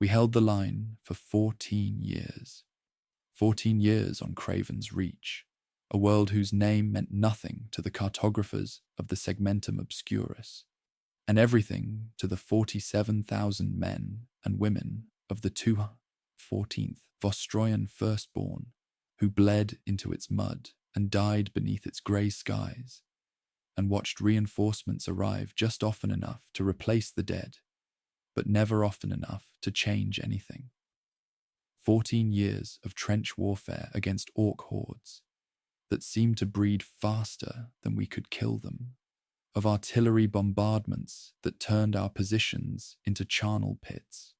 We held the line for 14 years. 14 years on Craven's Reach, a world whose name meant nothing to the cartographers of the Segmentum Obscurus, and everything to the 47,000 men and women of the 214th Vostroyan firstborn, who bled into its mud and died beneath its grey skies, and watched reinforcements arrive just often enough to replace the dead, but never often enough to change anything. 14 years of trench warfare against orc hordes that seemed to breed faster than we could kill them, of artillery bombardments that turned our positions into charnel pits,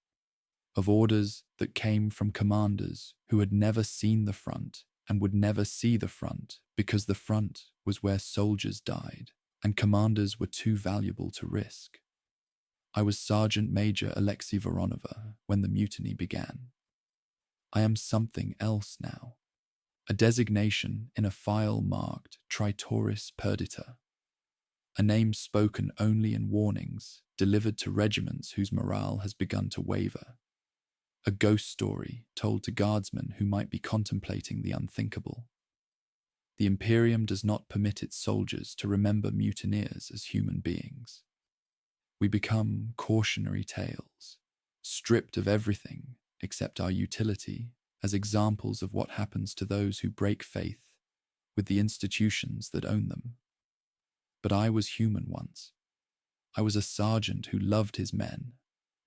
of orders that came from commanders who had never seen the front and would never see the front because the front was where soldiers died and commanders were too valuable to risk. I was Sergeant Major Alexei Voronova when the mutiny began. I am something else now, a designation in a file marked Tritoris Perdita, a name spoken only in warnings delivered to regiments whose morale has begun to waver, a ghost story told to guardsmen who might be contemplating the unthinkable. The Imperium does not permit its soldiers to remember mutineers as human beings. We become cautionary tales, stripped of everything except our utility, as examples of what happens to those who break faith with the institutions that own them. But I was human once. I was a sergeant who loved his men,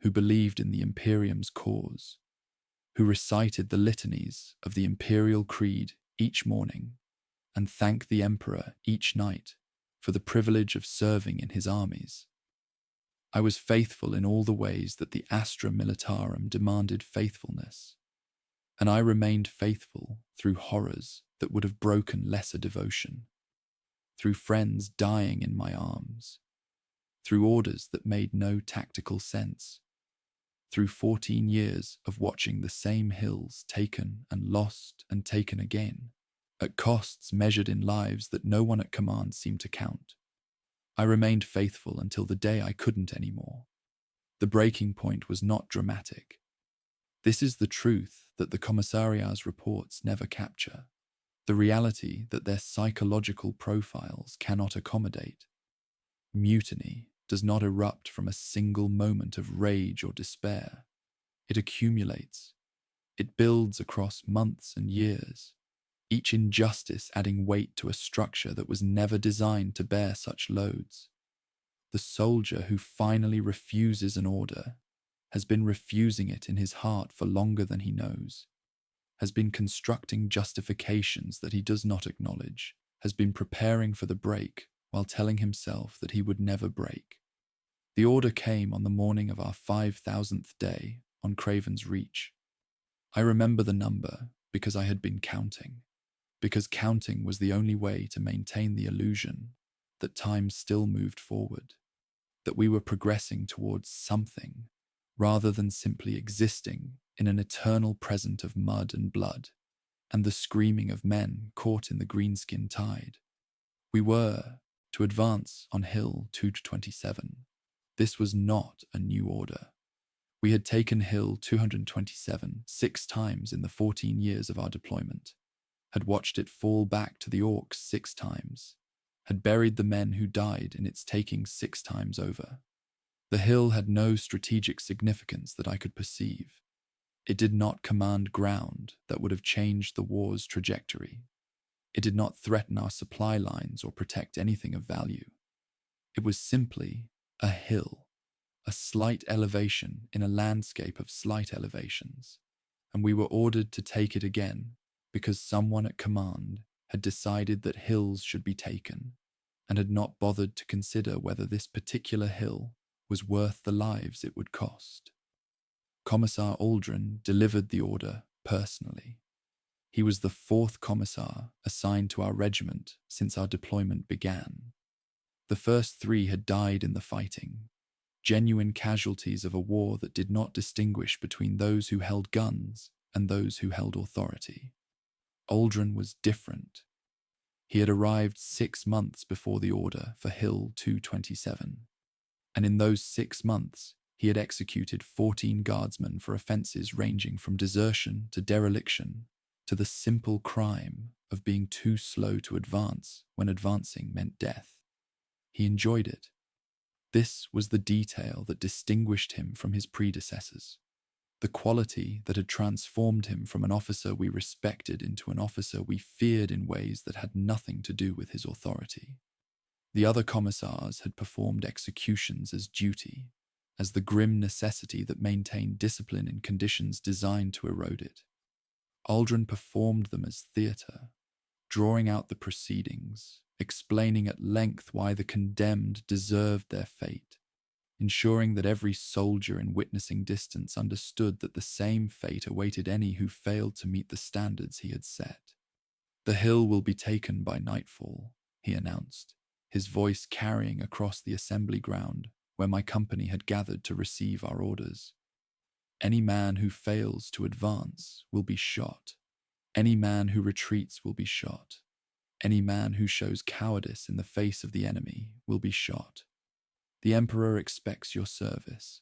who believed in the Imperium's cause, who recited the litanies of the Imperial Creed each morning and thanked the Emperor each night for the privilege of serving in his armies. I was faithful in all the ways that the Astra Militarum demanded faithfulness, and I remained faithful through horrors that would have broken lesser devotion, through friends dying in my arms, through orders that made no tactical sense, through 14 years of watching the same hills taken and lost and taken again, at costs measured in lives that no one at command seemed to count. I remained faithful until the day I couldn't anymore. The breaking point was not dramatic. This is the truth that the Commissariat's reports never capture, the reality that their psychological profiles cannot accommodate. Mutiny does not erupt from a single moment of rage or despair. It accumulates. It builds across months and years, each injustice adding weight to a structure that was never designed to bear such loads. The soldier who finally refuses an order has been refusing it in his heart for longer than he knows, has been constructing justifications that he does not acknowledge, has been preparing for the break while telling himself that he would never break. The order came on the morning of our 5,000th day on Craven's Reach. I remember the number because I had been counting, because counting was the only way to maintain the illusion that time still moved forward, that we were progressing towards something rather than simply existing in an eternal present of mud and blood and the screaming of men caught in the greenskin tide. We were to advance on Hill 227. This was not a new order. We had taken Hill 227 6 times in the 14 years of our deployment, had watched it fall back to the orcs 6 times, had buried the men who died in its taking 6 times over. The hill had no strategic significance that I could perceive. It did not command ground that would have changed the war's trajectory. It did not threaten our supply lines or protect anything of value. It was simply a hill, a slight elevation in a landscape of slight elevations, and we were ordered to take it again because someone at command had decided that hills should be taken and had not bothered to consider whether this particular hill was worth the lives it would cost. Commissar Aldrin delivered the order personally. He was the 4th commissar assigned to our regiment since our deployment began. The first 3 had died in the fighting, genuine casualties of a war that did not distinguish between those who held guns and those who held authority. Aldrin was different. He had arrived 6 months before the order for Hill 227, and in those 6 months He had executed 14 guardsmen for offences ranging from desertion to dereliction to the simple crime of being too slow to advance when advancing meant death. He enjoyed it. This was the detail that distinguished him from his predecessors, the quality that had transformed him from an officer we respected into an officer we feared in ways that had nothing to do with his authority. The other commissars had performed executions as duty, as the grim necessity that maintained discipline in conditions designed to erode it. Aldrin performed them as theatre, drawing out the proceedings, explaining at length why the condemned deserved their fate, ensuring that every soldier in witnessing distance understood that the same fate awaited any who failed to meet the standards he had set. "The hill will be taken by nightfall," he announced, his voice carrying across the assembly ground where my company had gathered to receive our orders. "Any man who fails to advance will be shot. Any man who retreats will be shot. Any man who shows cowardice in the face of the enemy will be shot. The Emperor expects your service.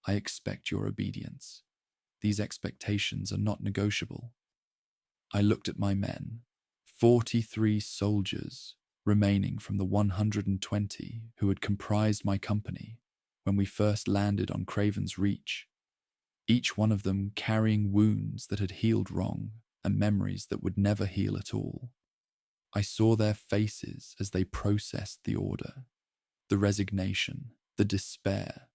I expect your obedience. These expectations are not negotiable." I looked at my men, 43 soldiers remaining from the 120 who had comprised my company when we first landed on Craven's Reach, each one of them carrying wounds that had healed wrong and memories that would never heal at all. I saw their faces as they processed the order, the resignation, the despair,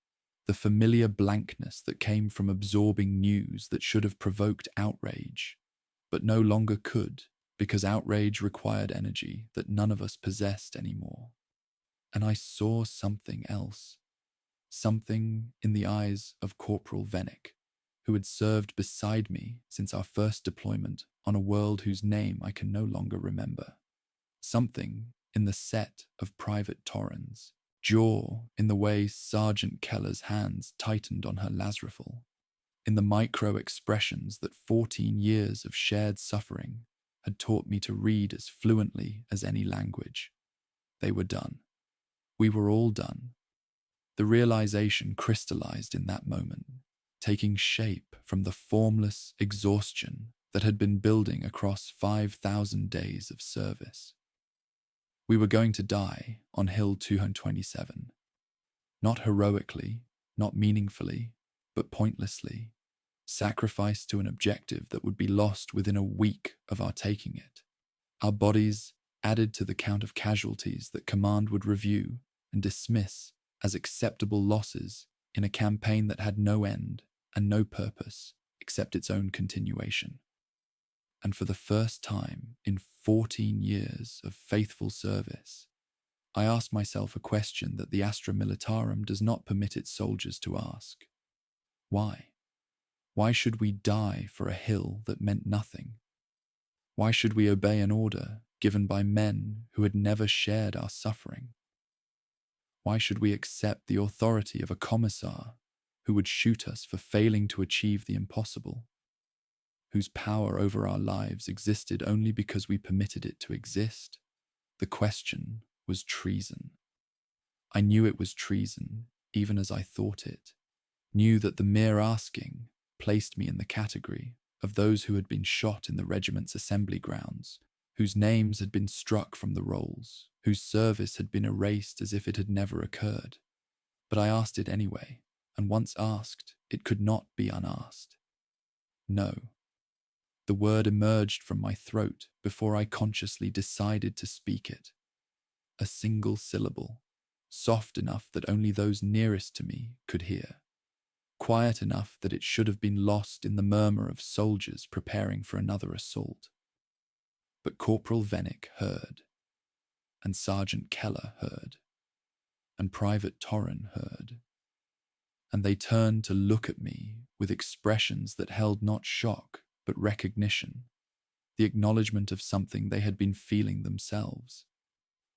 the familiar blankness that came from absorbing news that should have provoked outrage, but no longer could, because outrage required energy that none of us possessed anymore. And I saw something else, something in the eyes of Corporal Vennick, who had served beside me since our first deployment on a world whose name I can no longer remember. Something in the set of Private Torrens, jaw in the way Sergeant Keller's hands tightened on her lasrifle, in the micro-expressions that 14 years of shared suffering had taught me to read as fluently as any language. They were done. We were all done. The realization crystallized in that moment, taking shape from the formless exhaustion that had been building across 5,000 days of service. We were going to die on Hill 227. Not heroically, not meaningfully, but pointlessly, sacrificed to an objective that would be lost within a week of our taking it. Our bodies added to the count of casualties that Command would review and dismiss as acceptable losses in a campaign that had no end and no purpose except its own continuation. And for the first time in 14 years of faithful service, I asked myself a question that the Astra Militarum does not permit its soldiers to ask. Why? Why should we die for a hill that meant nothing? Why should we obey an order given by men who had never shared our suffering? Why should we accept the authority of a commissar who would shoot us for failing to achieve the impossible, whose power over our lives existed only because we permitted it to exist? The question was treason. I knew it was treason, even as I thought it, knew that the mere asking placed me in the category of those who had been shot in the regiment's assembly grounds, whose names had been struck from the rolls, whose service had been erased as if it had never occurred. But I asked it anyway, and once asked, it could not be unasked. No. The word emerged from my throat before I consciously decided to speak it. A single syllable, soft enough that only those nearest to me could hear, quiet enough that it should have been lost in the murmur of soldiers preparing for another assault. But Corporal Vennick heard, and Sergeant Keller heard, and Private Torren heard, and they turned to look at me with expressions that held not shock but recognition, the acknowledgement of something they had been feeling themselves,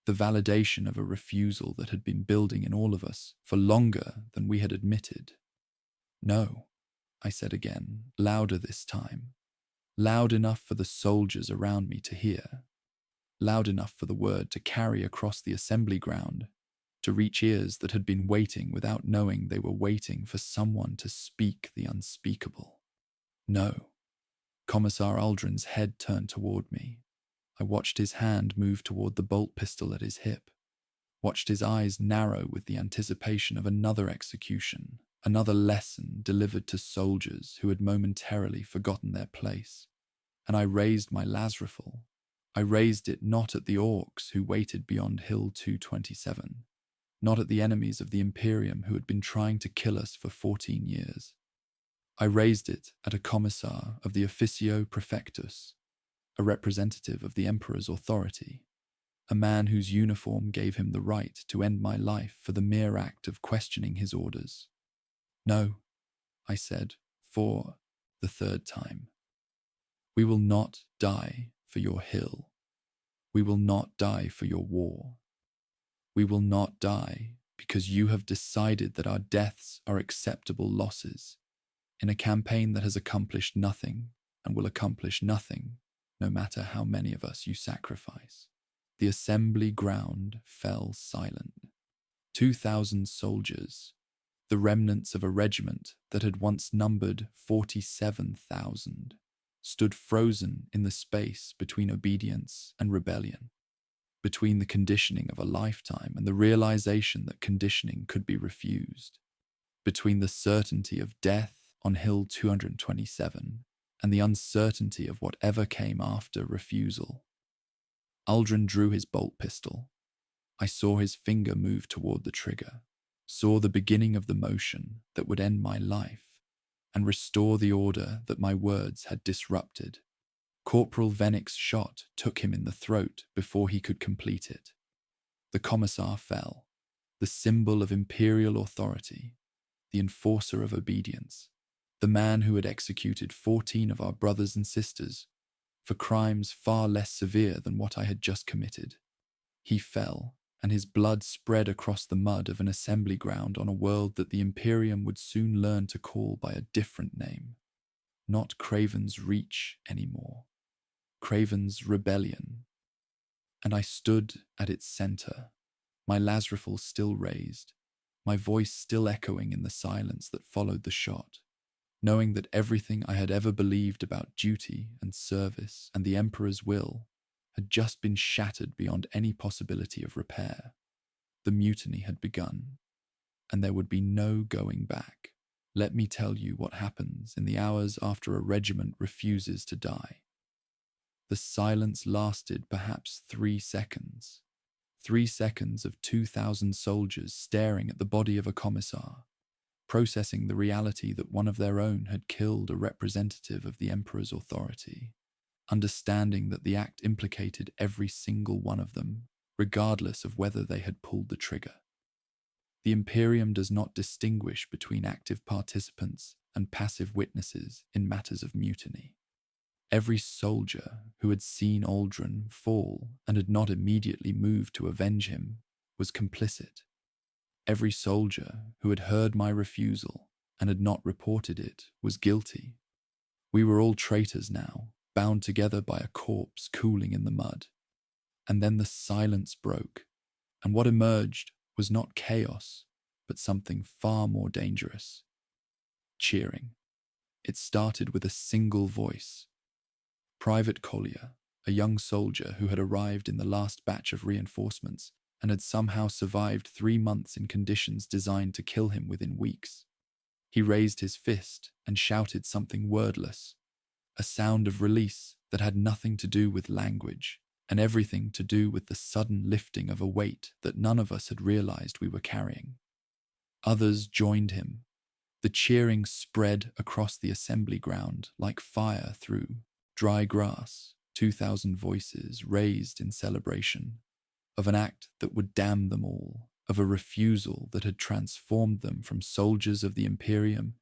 the validation of a refusal that had been building in all of us for longer than we had admitted. "No," I said again, louder this time, loud enough for the soldiers around me to hear, loud enough for the word to carry across the assembly ground to reach ears that had been waiting without knowing they were waiting for someone to speak the unspeakable. No. Commissar Aldrin's head turned toward me. I watched his hand move toward the bolt pistol at his hip, watched his eyes narrow with the anticipation of another execution, another lesson delivered to soldiers who had momentarily forgotten their place. And I raised my las rifle. I raised it not at the orcs who waited beyond Hill 227, not at the enemies of the Imperium who had been trying to kill us for 14 years. I raised it at a commissar of the Officio Prefectus, a representative of the Emperor's authority, a man whose uniform gave him the right to end my life for the mere act of questioning his orders. No, I said, for the third time. We will not die for your hill. We will not die for your war. We will not die because you have decided that our deaths are acceptable losses in a campaign that has accomplished nothing and will accomplish nothing, no matter how many of us you sacrifice. The assembly ground fell silent. 2,000 soldiers, the remnants of a regiment that had once numbered 47,000, stood frozen in the space between obedience and rebellion, between the conditioning of a lifetime and the realization that conditioning could be refused, between the certainty of death on Hill 227 and the uncertainty of whatever came after refusal. Aldrin drew his bolt pistol. I saw his finger move toward the trigger, saw the beginning of the motion that would end my life and restore the order that my words had disrupted. Corporal Vennick's shot took him in the throat before he could complete it. The commissar fell, the symbol of imperial authority, the enforcer of obedience, the man who had executed 14 of our brothers and sisters for crimes far less severe than what I had just committed. He fell, and his blood spread across the mud of an assembly ground on a world that the Imperium would soon learn to call by a different name. Not Craven's Reach anymore. Craven's Rebellion. And I stood at its center, my las rifle still raised, my voice still echoing in the silence that followed the shot, knowing that everything I had ever believed about duty and service and the Emperor's will had just been shattered beyond any possibility of repair. The mutiny had begun, and there would be no going back. Let me tell you what happens in the hours after a regiment refuses to die. The silence lasted perhaps 3 seconds. 3 seconds of 2,000 soldiers staring at the body of a commissar, processing the reality that one of their own had killed a representative of the Emperor's authority, understanding that the act implicated every single one of them, regardless of whether they had pulled the trigger. The Imperium does not distinguish between active participants and passive witnesses in matters of mutiny. Every soldier who had seen Aldrin fall and had not immediately moved to avenge him was complicit. Every soldier who had heard my refusal and had not reported it was guilty. We were all traitors now, bound together by a corpse cooling in the mud. And then the silence broke, and what emerged was not chaos, but something far more dangerous. Cheering. It started with a single voice. Private Collier, a young soldier who had arrived in the last batch of reinforcements and had somehow survived 3 months in conditions designed to kill him within weeks. He raised his fist and shouted something wordless, a sound of release that had nothing to do with language and everything to do with the sudden lifting of a weight that none of us had realized we were carrying. Others joined him. The cheering spread across the assembly ground like fire through dry grass. 2,000 voices raised in celebration of an act that would damn them all, of a refusal that had transformed them from soldiers of the Imperium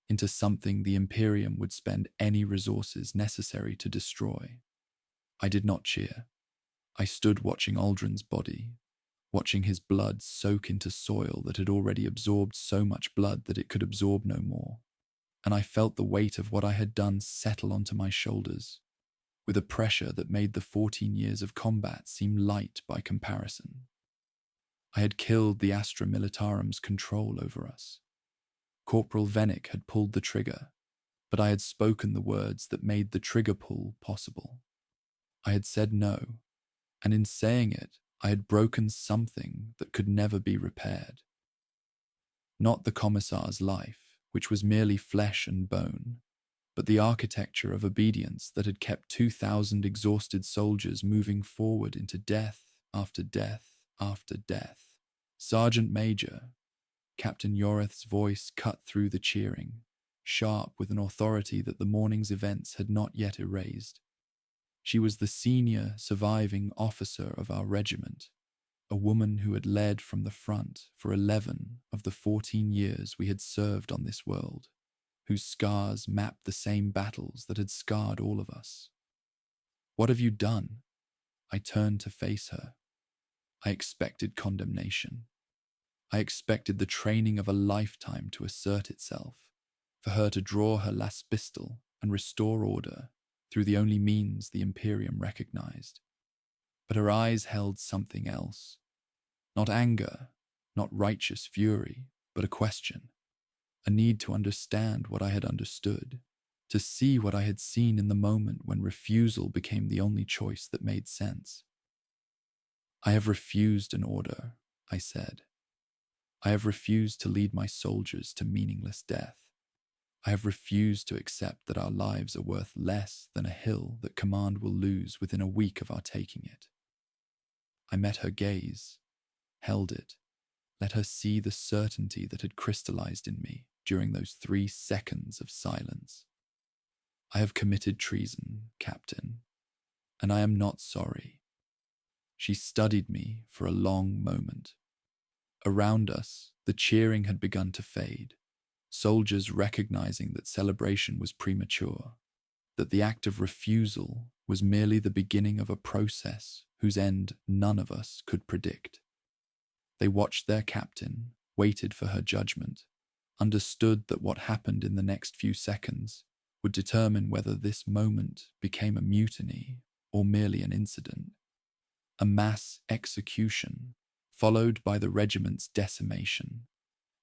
into something the Imperium would spend any resources necessary to destroy. I did not cheer. I stood watching Aldrin's body, watching his blood soak into soil that had already absorbed so much blood that it could absorb no more, and I felt the weight of what I had done settle onto my shoulders, with a pressure that made the 14 years of combat seem light by comparison. I had killed the Astra Militarum's control over us. Corporal Vennick had pulled the trigger, but I had spoken the words that made the trigger pull possible. I had said no, and in saying it, I had broken something that could never be repaired. Not the Commissar's life, which was merely flesh and bone, but the architecture of obedience that had kept 2,000 exhausted soldiers moving forward into death after death after death. Sergeant Major, Captain Yoreth's voice cut through the cheering, sharp with an authority that the morning's events had not yet erased. She was the senior surviving officer of our regiment, a woman who had led from the front for 11 of the 14 years we had served on this world, whose scars mapped the same battles that had scarred all of us. "What have you done?" I turned to face her. I expected condemnation. I expected the training of a lifetime to assert itself, for her to draw her last pistol and restore order through the only means the Imperium recognized. But her eyes held something else. Not anger, not righteous fury, but a question. A need to understand what I had understood, to see what I had seen in the moment when refusal became the only choice that made sense. "I have refused an order," I said. "I have refused to lead my soldiers to meaningless death. I have refused to accept that our lives are worth less than a hill that command will lose within a week of our taking it." I met her gaze, held it, let her see the certainty that had crystallized in me during those 3 seconds of silence. "I have committed treason, Captain, and I am not sorry." She studied me for a long moment. Around us, the cheering had begun to fade, soldiers recognizing that celebration was premature, that the act of refusal was merely the beginning of a process whose end none of us could predict. They watched their captain, waited for her judgment, understood that what happened in the next few seconds would determine whether this moment became a mutiny or merely an incident. A mass execution, followed by the regiment's decimation,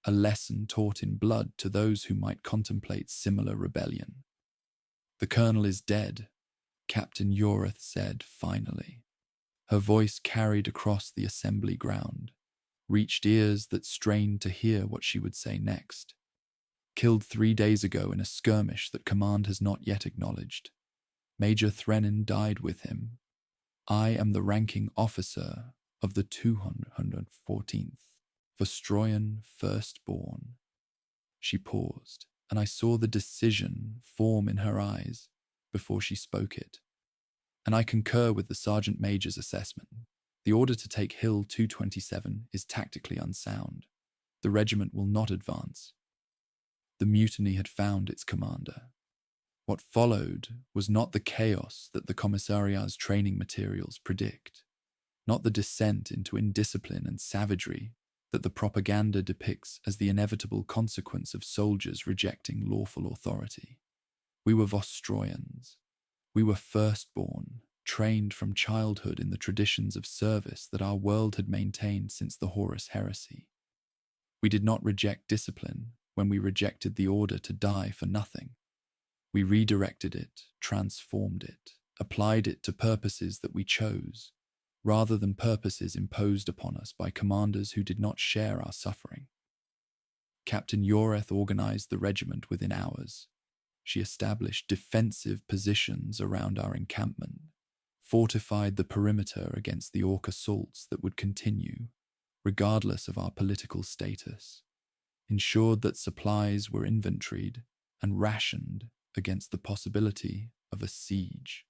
a lesson taught in blood to those who might contemplate similar rebellion. "The colonel is dead," Captain Yoreth said finally. Her voice carried across the assembly ground, reached ears that strained to hear what she would say next. "Killed 3 days ago in a skirmish that command has not yet acknowledged. Major Threnin died with him. I am the ranking officer of the 214th Vostroyan Firstborn." She paused, and I saw the decision form in her eyes before she spoke it. "And I concur with the Sergeant Major's assessment. The order to take Hill 227 is tactically unsound. The regiment will not advance." The mutiny had found its commander. What followed was not the chaos that the Commissariat's training materials predict, not the descent into indiscipline and savagery that the propaganda depicts as the inevitable consequence of soldiers rejecting lawful authority. We were Vostroyans. We were firstborn, trained from childhood in the traditions of service that our world had maintained since the Horus heresy. We did not reject discipline when we rejected the order to die for nothing. We redirected it, transformed it, applied it to purposes that we chose, rather than purposes imposed upon us by commanders who did not share our suffering. Captain Yoreth organized the regiment within hours. She established defensive positions around our encampment, fortified the perimeter against the orc assaults that would continue, regardless of our political status, ensured that supplies were inventoried and rationed against the possibility of a siege.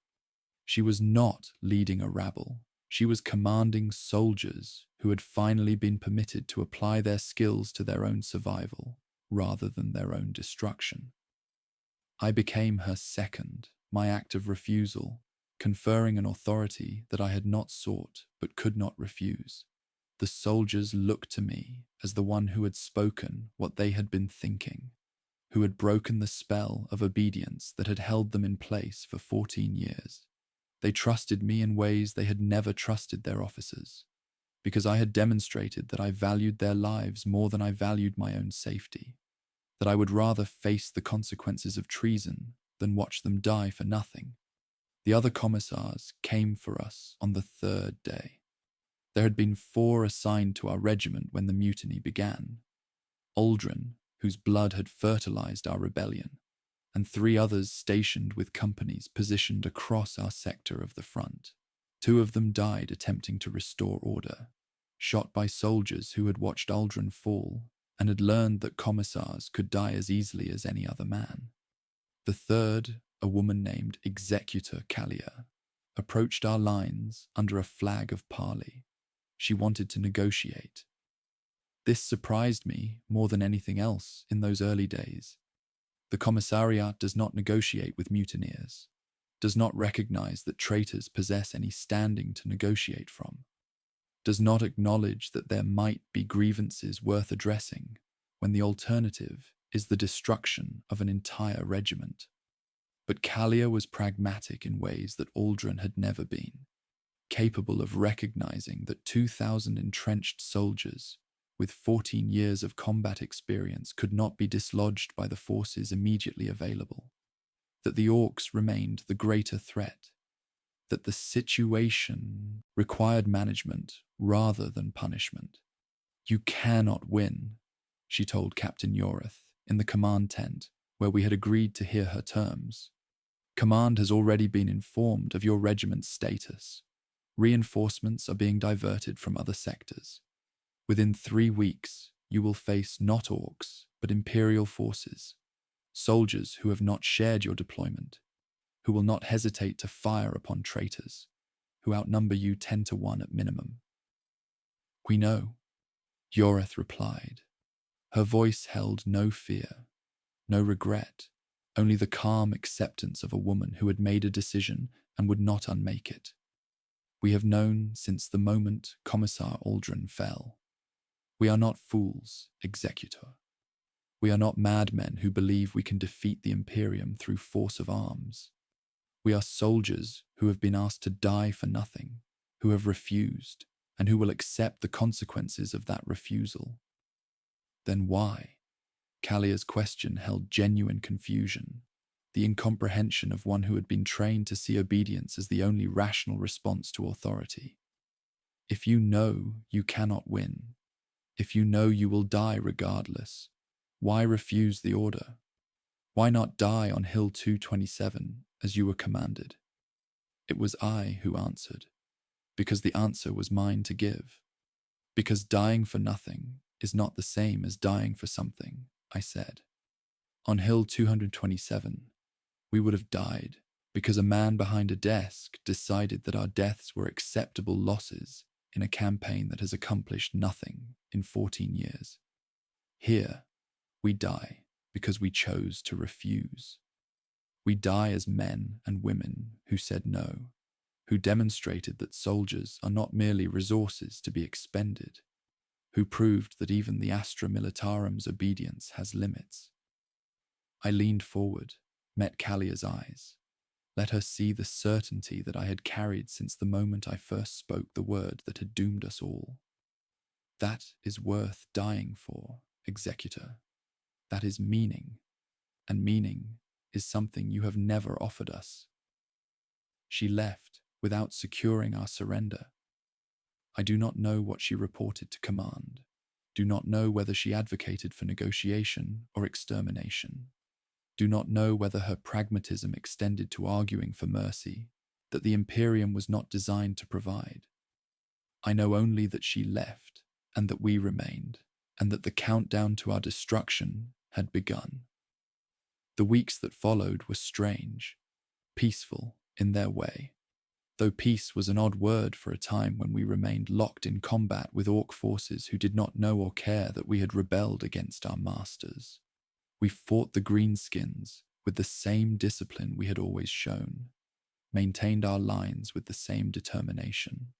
She was not leading a rabble. She was commanding soldiers who had finally been permitted to apply their skills to their own survival rather than their own destruction. I became her second, my act of refusal, conferring an authority that I had not sought but could not refuse. The soldiers looked to me as the one who had spoken what they had been thinking, who had broken the spell of obedience that had held them in place for 14 years. They trusted me in ways they had never trusted their officers, because I had demonstrated that I valued their lives more than I valued my own safety, that I would rather face the consequences of treason than watch them die for nothing. The other commissars came for us on the third day. There had been 4 assigned to our regiment when the mutiny began. Aldrin, whose blood had fertilized our rebellion, and 3 others stationed with companies positioned across our sector of the front. 2 of them died attempting to restore order, shot by soldiers who had watched Aldrin fall and had learned that commissars could die as easily as any other man. The third, a woman named Executor Callia, approached our lines under a flag of parley. She wanted to negotiate. This surprised me more than anything else in those early days. The commissariat does not negotiate with mutineers, does not recognize that traitors possess any standing to negotiate from, does not acknowledge that there might be grievances worth addressing when the alternative is the destruction of an entire regiment. But Callia was pragmatic in ways that Aldrin had never been, capable of recognizing that 2,000 entrenched soldiers with 14 years of combat experience could not be dislodged by the forces immediately available, that the Orcs remained the greater threat, that the situation required management rather than punishment. "You cannot win," she told Captain Yorith in the command tent where we had agreed to hear her terms. "Command has already been informed of your regiment's status. Reinforcements are being diverted from other sectors. Within 3 weeks, you will face not Orcs, but Imperial forces, soldiers who have not shared your deployment, who will not hesitate to fire upon traitors, who outnumber you 10 to 1 at minimum." "We know," Yorith replied. Her voice held no fear, no regret, only the calm acceptance of a woman who had made a decision and would not unmake it. "We have known since the moment Commissar Aldrin fell. We are not fools, Executor. We are not madmen who believe we can defeat the Imperium through force of arms. We are soldiers who have been asked to die for nothing, who have refused, and who will accept the consequences of that refusal." "Then why?" Callia's question held genuine confusion, the incomprehension of one who had been trained to see obedience as the only rational response to authority. "If you know you cannot win, if you know you will die regardless, why refuse the order? Why not die on Hill 227 as you were commanded?" It was I who answered, because the answer was mine to give. "Because dying for nothing is not the same as dying for something," I said. "On Hill 227, we would have died because a man behind a desk decided that our deaths were acceptable losses in a campaign that has accomplished nothing in 14 years. Here, we die because we chose to refuse. We die as men and women who said no, who demonstrated that soldiers are not merely resources to be expended, who proved that even the Astra Militarum's obedience has limits." I leaned forward, met Callia's eyes, let her see the certainty that I had carried since the moment I first spoke the word that had doomed us all. "That is worth dying for, Executor. That is meaning, and meaning is something you have never offered us." She left without securing our surrender. I do not know what she reported to command, do not know whether she advocated for negotiation or extermination, do not know whether her pragmatism extended to arguing for mercy that the Imperium was not designed to provide. I know only that she left and that we remained, and that the countdown to our destruction had begun. The weeks that followed were strange, peaceful in their way, though peace was an odd word for a time when we remained locked in combat with Orc forces who did not know or care that we had rebelled against our masters. We fought the Greenskins with the same discipline we had always shown, maintained our lines with the same determination,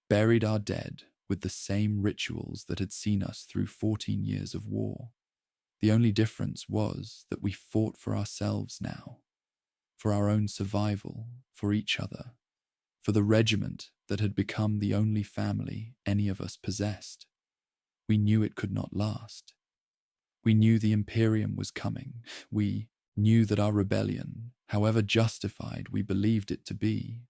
buried our dead with the same rituals that had seen us through 14 years of war. The only difference was that we fought for ourselves now, for our own survival, for each other, for the regiment that had become the only family any of us possessed. We knew it could not last. We knew the Imperium was coming. We knew that our rebellion, however justified we believed it to be,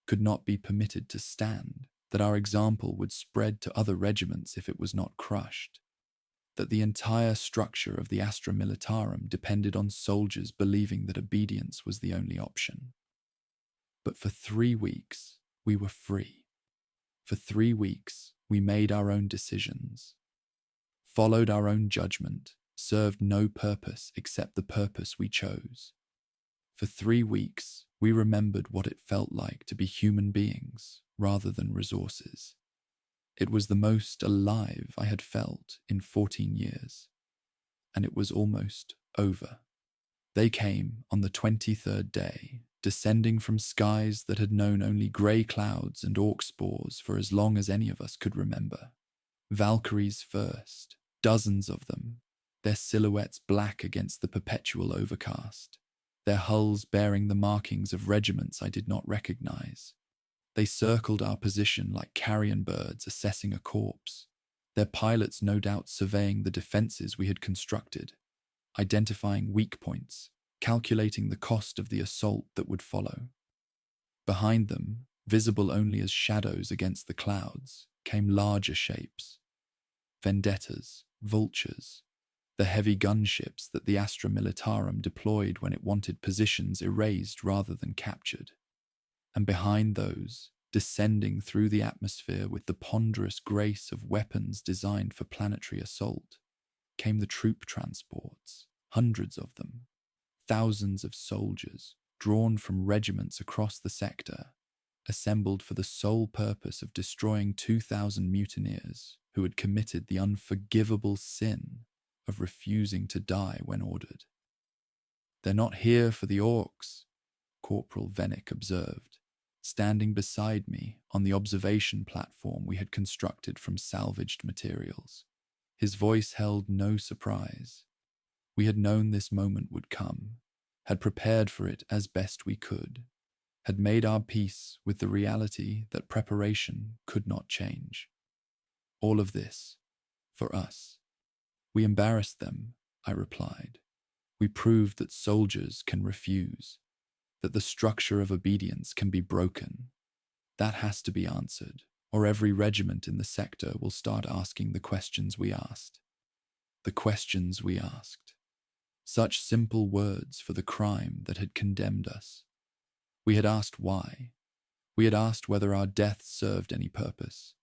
could not be permitted to stand, that our example would spread to other regiments if it was not crushed, that the entire structure of the Astra Militarum depended on soldiers believing that obedience was the only option. But for 3 weeks, we were free. For 3 weeks, we made our own decisions, followed our own judgment, served no purpose except the purpose we chose. For 3 weeks, we remembered what it felt like to be human beings rather than resources. It was the most alive I had felt in 14 years, and it was almost over. They came on the 23rd day, descending from skies that had known only grey clouds and orc spores for as long as any of us could remember. Valkyries first, dozens of them, their silhouettes black against the perpetual overcast, their hulls bearing the markings of regiments I did not recognize. They circled our position like carrion birds assessing a corpse, their pilots no doubt surveying the defenses we had constructed, identifying weak points, calculating the cost of the assault that would follow. Behind them, visible only as shadows against the clouds, came larger shapes. Vendettas, vultures, the heavy gunships that the Astra Militarum deployed when it wanted positions erased rather than captured. And behind those, descending through the atmosphere with the ponderous grace of weapons designed for planetary assault, came the troop transports, hundreds of them, thousands of soldiers, drawn from regiments across the sector, assembled for the sole purpose of destroying 2,000 mutineers who had committed the unforgivable sin of refusing to die when ordered. "They're not here for the orcs," Corporal Vennick observed, standing beside me on the observation platform we had constructed from salvaged materials. His voice held no surprise. We had known this moment would come, had prepared for it as best we could, had made our peace with the reality that preparation could not change. All of this, for us. We embarrassed them, I replied. We proved that soldiers can refuse, that the structure of obedience can be broken. That has to be answered, or every regiment in the sector will start asking the questions we asked. The questions we asked. Such simple words for the crime that had condemned us. We had asked why. We had asked whether our deaths served any purpose.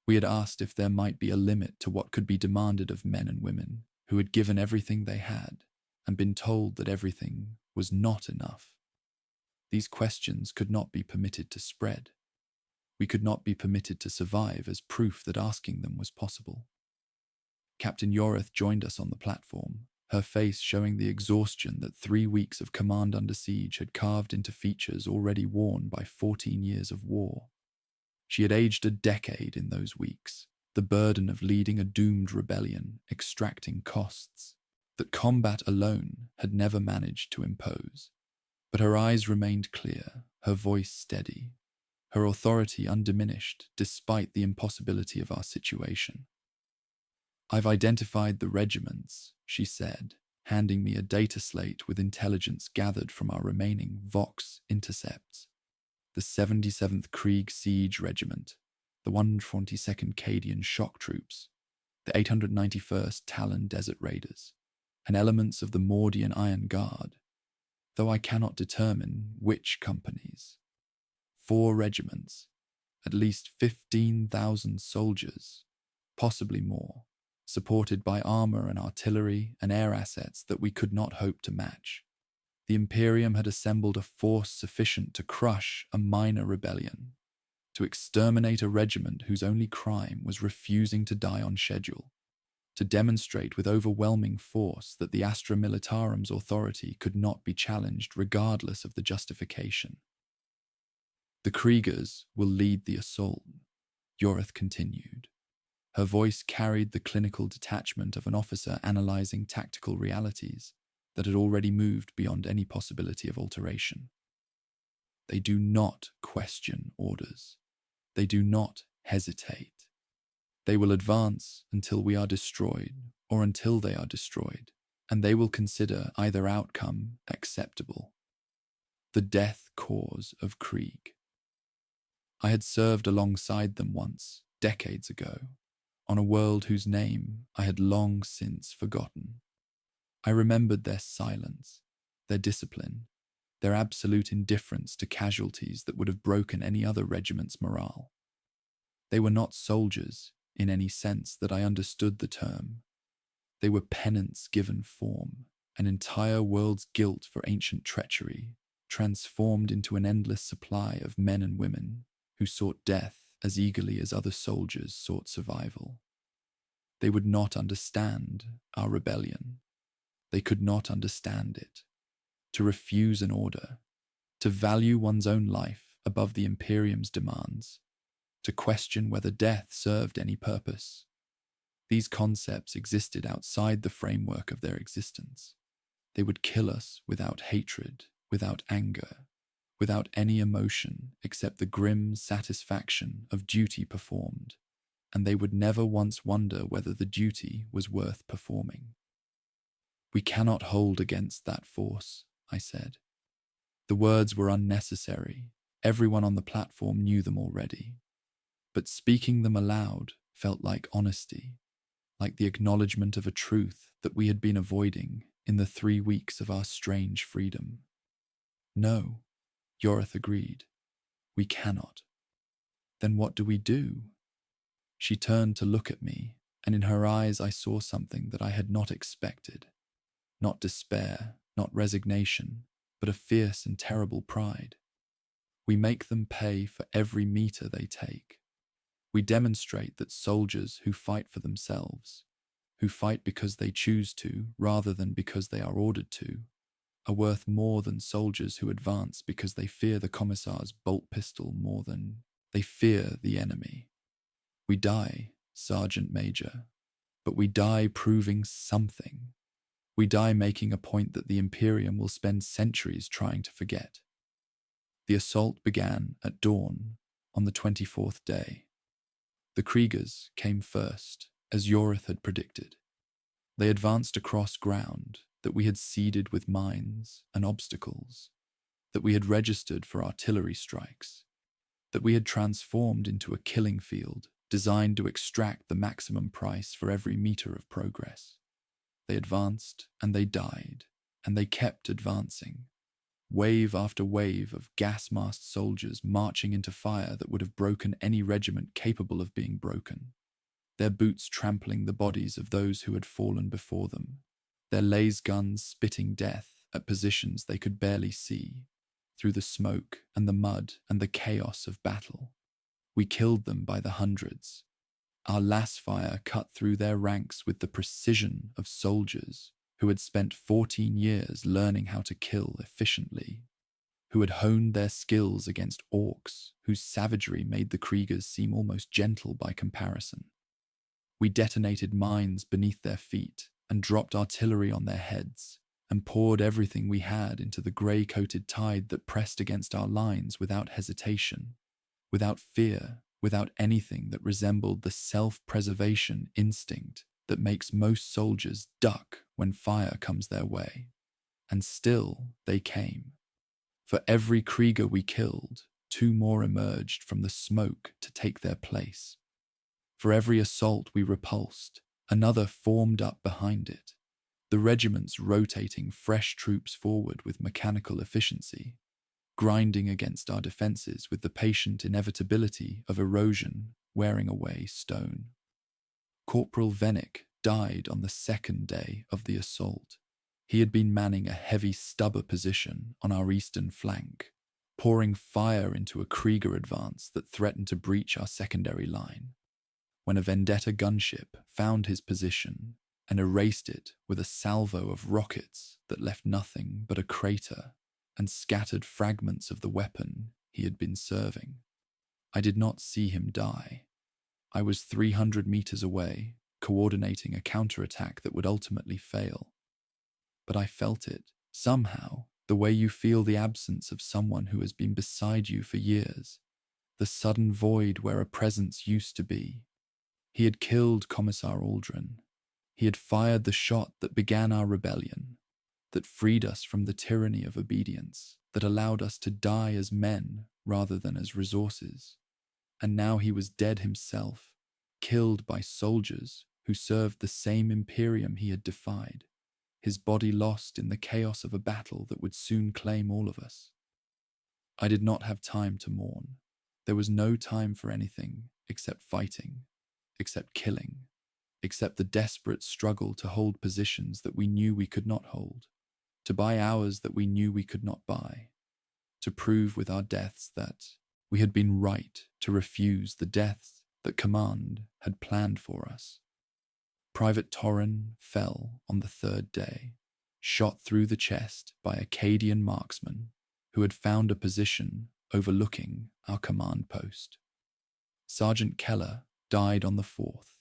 We had asked if there might be a limit to what could be demanded of men and women who had given everything they had and been told that everything was not enough. These questions could not be permitted to spread. We could not be permitted to survive as proof that asking them was possible. Captain Yorith joined us on the platform, her face showing the exhaustion that 3 weeks of command under siege had carved into features already worn by 14 years of war. She had aged a decade in those weeks, the burden of leading a doomed rebellion, extracting costs that combat alone had never managed to impose. But her eyes remained clear, her voice steady, her authority undiminished despite the impossibility of our situation. "I've identified the regiments," she said, handing me a data slate with intelligence gathered from our remaining Vox intercepts. The 77th Krieg Siege Regiment, the 142nd Cadian Shock Troops, the 891st Talon Desert Raiders, and elements of the Mordian Iron Guard, though I cannot determine which companies. 4 regiments, at least 15,000 soldiers, possibly more, supported by armor and artillery and air assets that we could not hope to match. The Imperium had assembled a force sufficient to crush a minor rebellion, to exterminate a regiment whose only crime was refusing to die on schedule, to demonstrate with overwhelming force that the Astra Militarum's authority could not be challenged regardless of the justification. "The Kriegers will lead the assault," Yorith continued. Her voice carried the clinical detachment of an officer analyzing tactical realities that had already moved beyond any possibility of alteration. "They do not question orders. They do not hesitate. They will advance until we are destroyed or until they are destroyed, and they will consider either outcome acceptable. The death cause of Krieg. I had served alongside them once, decades ago, on a world whose name I had long since forgotten. I remembered their silence, their discipline, their absolute indifference to casualties that would have broken any other regiment's morale. They were not soldiers, in any sense that I understood the term. They were penance given form, an entire world's guilt for ancient treachery, transformed into an endless supply of men and women who sought death as eagerly as other soldiers sought survival. They would not understand our rebellion. They could not understand it. To refuse an order, to value one's own life above the Imperium's demands, to question whether death served any purpose. These concepts existed outside the framework of their existence. They would kill us without hatred, without anger, without any emotion except the grim satisfaction of duty performed, and they would never once wonder whether the duty was worth performing. We cannot hold against that force, I said. The words were unnecessary. Everyone on the platform knew them already. But speaking them aloud felt like honesty, like the acknowledgement of a truth that we had been avoiding in the 3 weeks of our strange freedom. No, Yorith agreed. We cannot. Then what do we do? She turned to look at me, and in her eyes I saw something that I had not expected. Not despair, not resignation, but a fierce and terrible pride. We make them pay for every meter they take. We demonstrate that soldiers who fight for themselves, who fight because they choose to rather than because they are ordered to, are worth more than soldiers who advance because they fear the commissar's bolt pistol more than they fear the enemy. We die, Sergeant Major, but we die proving something. We die making a point that the Imperium will spend centuries trying to forget. The assault began at dawn on the 24th day. The Kriegers came first, as Yorith had predicted. They advanced across ground that we had seeded with mines and obstacles, that we had registered for artillery strikes, that we had transformed into a killing field designed to extract the maximum price for every meter of progress. They advanced, and they died, and they kept advancing. Wave after wave of gas-masked soldiers marching into fire that would have broken any regiment capable of being broken. Their boots trampling the bodies of those who had fallen before them. Their laser guns spitting death at positions they could barely see, through the smoke and the mud and the chaos of battle. We killed them by the hundreds. Our las fire cut through their ranks with the precision of soldiers who had spent 14 years learning how to kill efficiently, who had honed their skills against orcs whose savagery made the Kriegers seem almost gentle by comparison. We detonated mines beneath their feet and dropped artillery on their heads and poured everything we had into the grey-coated tide that pressed against our lines without hesitation, without fear, without anything that resembled the self-preservation instinct that makes most soldiers duck when fire comes their way. And still they came. For every Krieger we killed, 2 more emerged from the smoke to take their place. For every assault we repulsed, another formed up behind it, the regiments rotating fresh troops forward with mechanical efficiency, grinding against our defences with the patient inevitability of erosion wearing away stone. Corporal Vennick died on the 2nd day of the assault. He had been manning a heavy stubber position on our eastern flank, pouring fire into a Krieger advance that threatened to breach our secondary line, when a Vendetta gunship found his position and erased it with a salvo of rockets that left nothing but a crater and scattered fragments of the weapon he had been serving. I did not see him die. I was 300 meters away, coordinating a counterattack that would ultimately fail. But I felt it, somehow, the way you feel the absence of someone who has been beside you for years, the sudden void where a presence used to be. He had killed Commissar Aldrin. He had fired the shot that began our rebellion, that freed us from the tyranny of obedience, that allowed us to die as men rather than as resources. And now he was dead himself, killed by soldiers who served the same Imperium he had defied, his body lost in the chaos of a battle that would soon claim all of us. I did not have time to mourn. There was no time for anything except fighting, except killing, except the desperate struggle to hold positions that we knew we could not hold, to buy hours that we knew we could not buy, to prove with our deaths that we had been right to refuse the deaths that command had planned for us. Private Torrin fell on the third day, shot through the chest by a Cadian marksman who had found a position overlooking our command post. Sergeant Keller died on the fourth,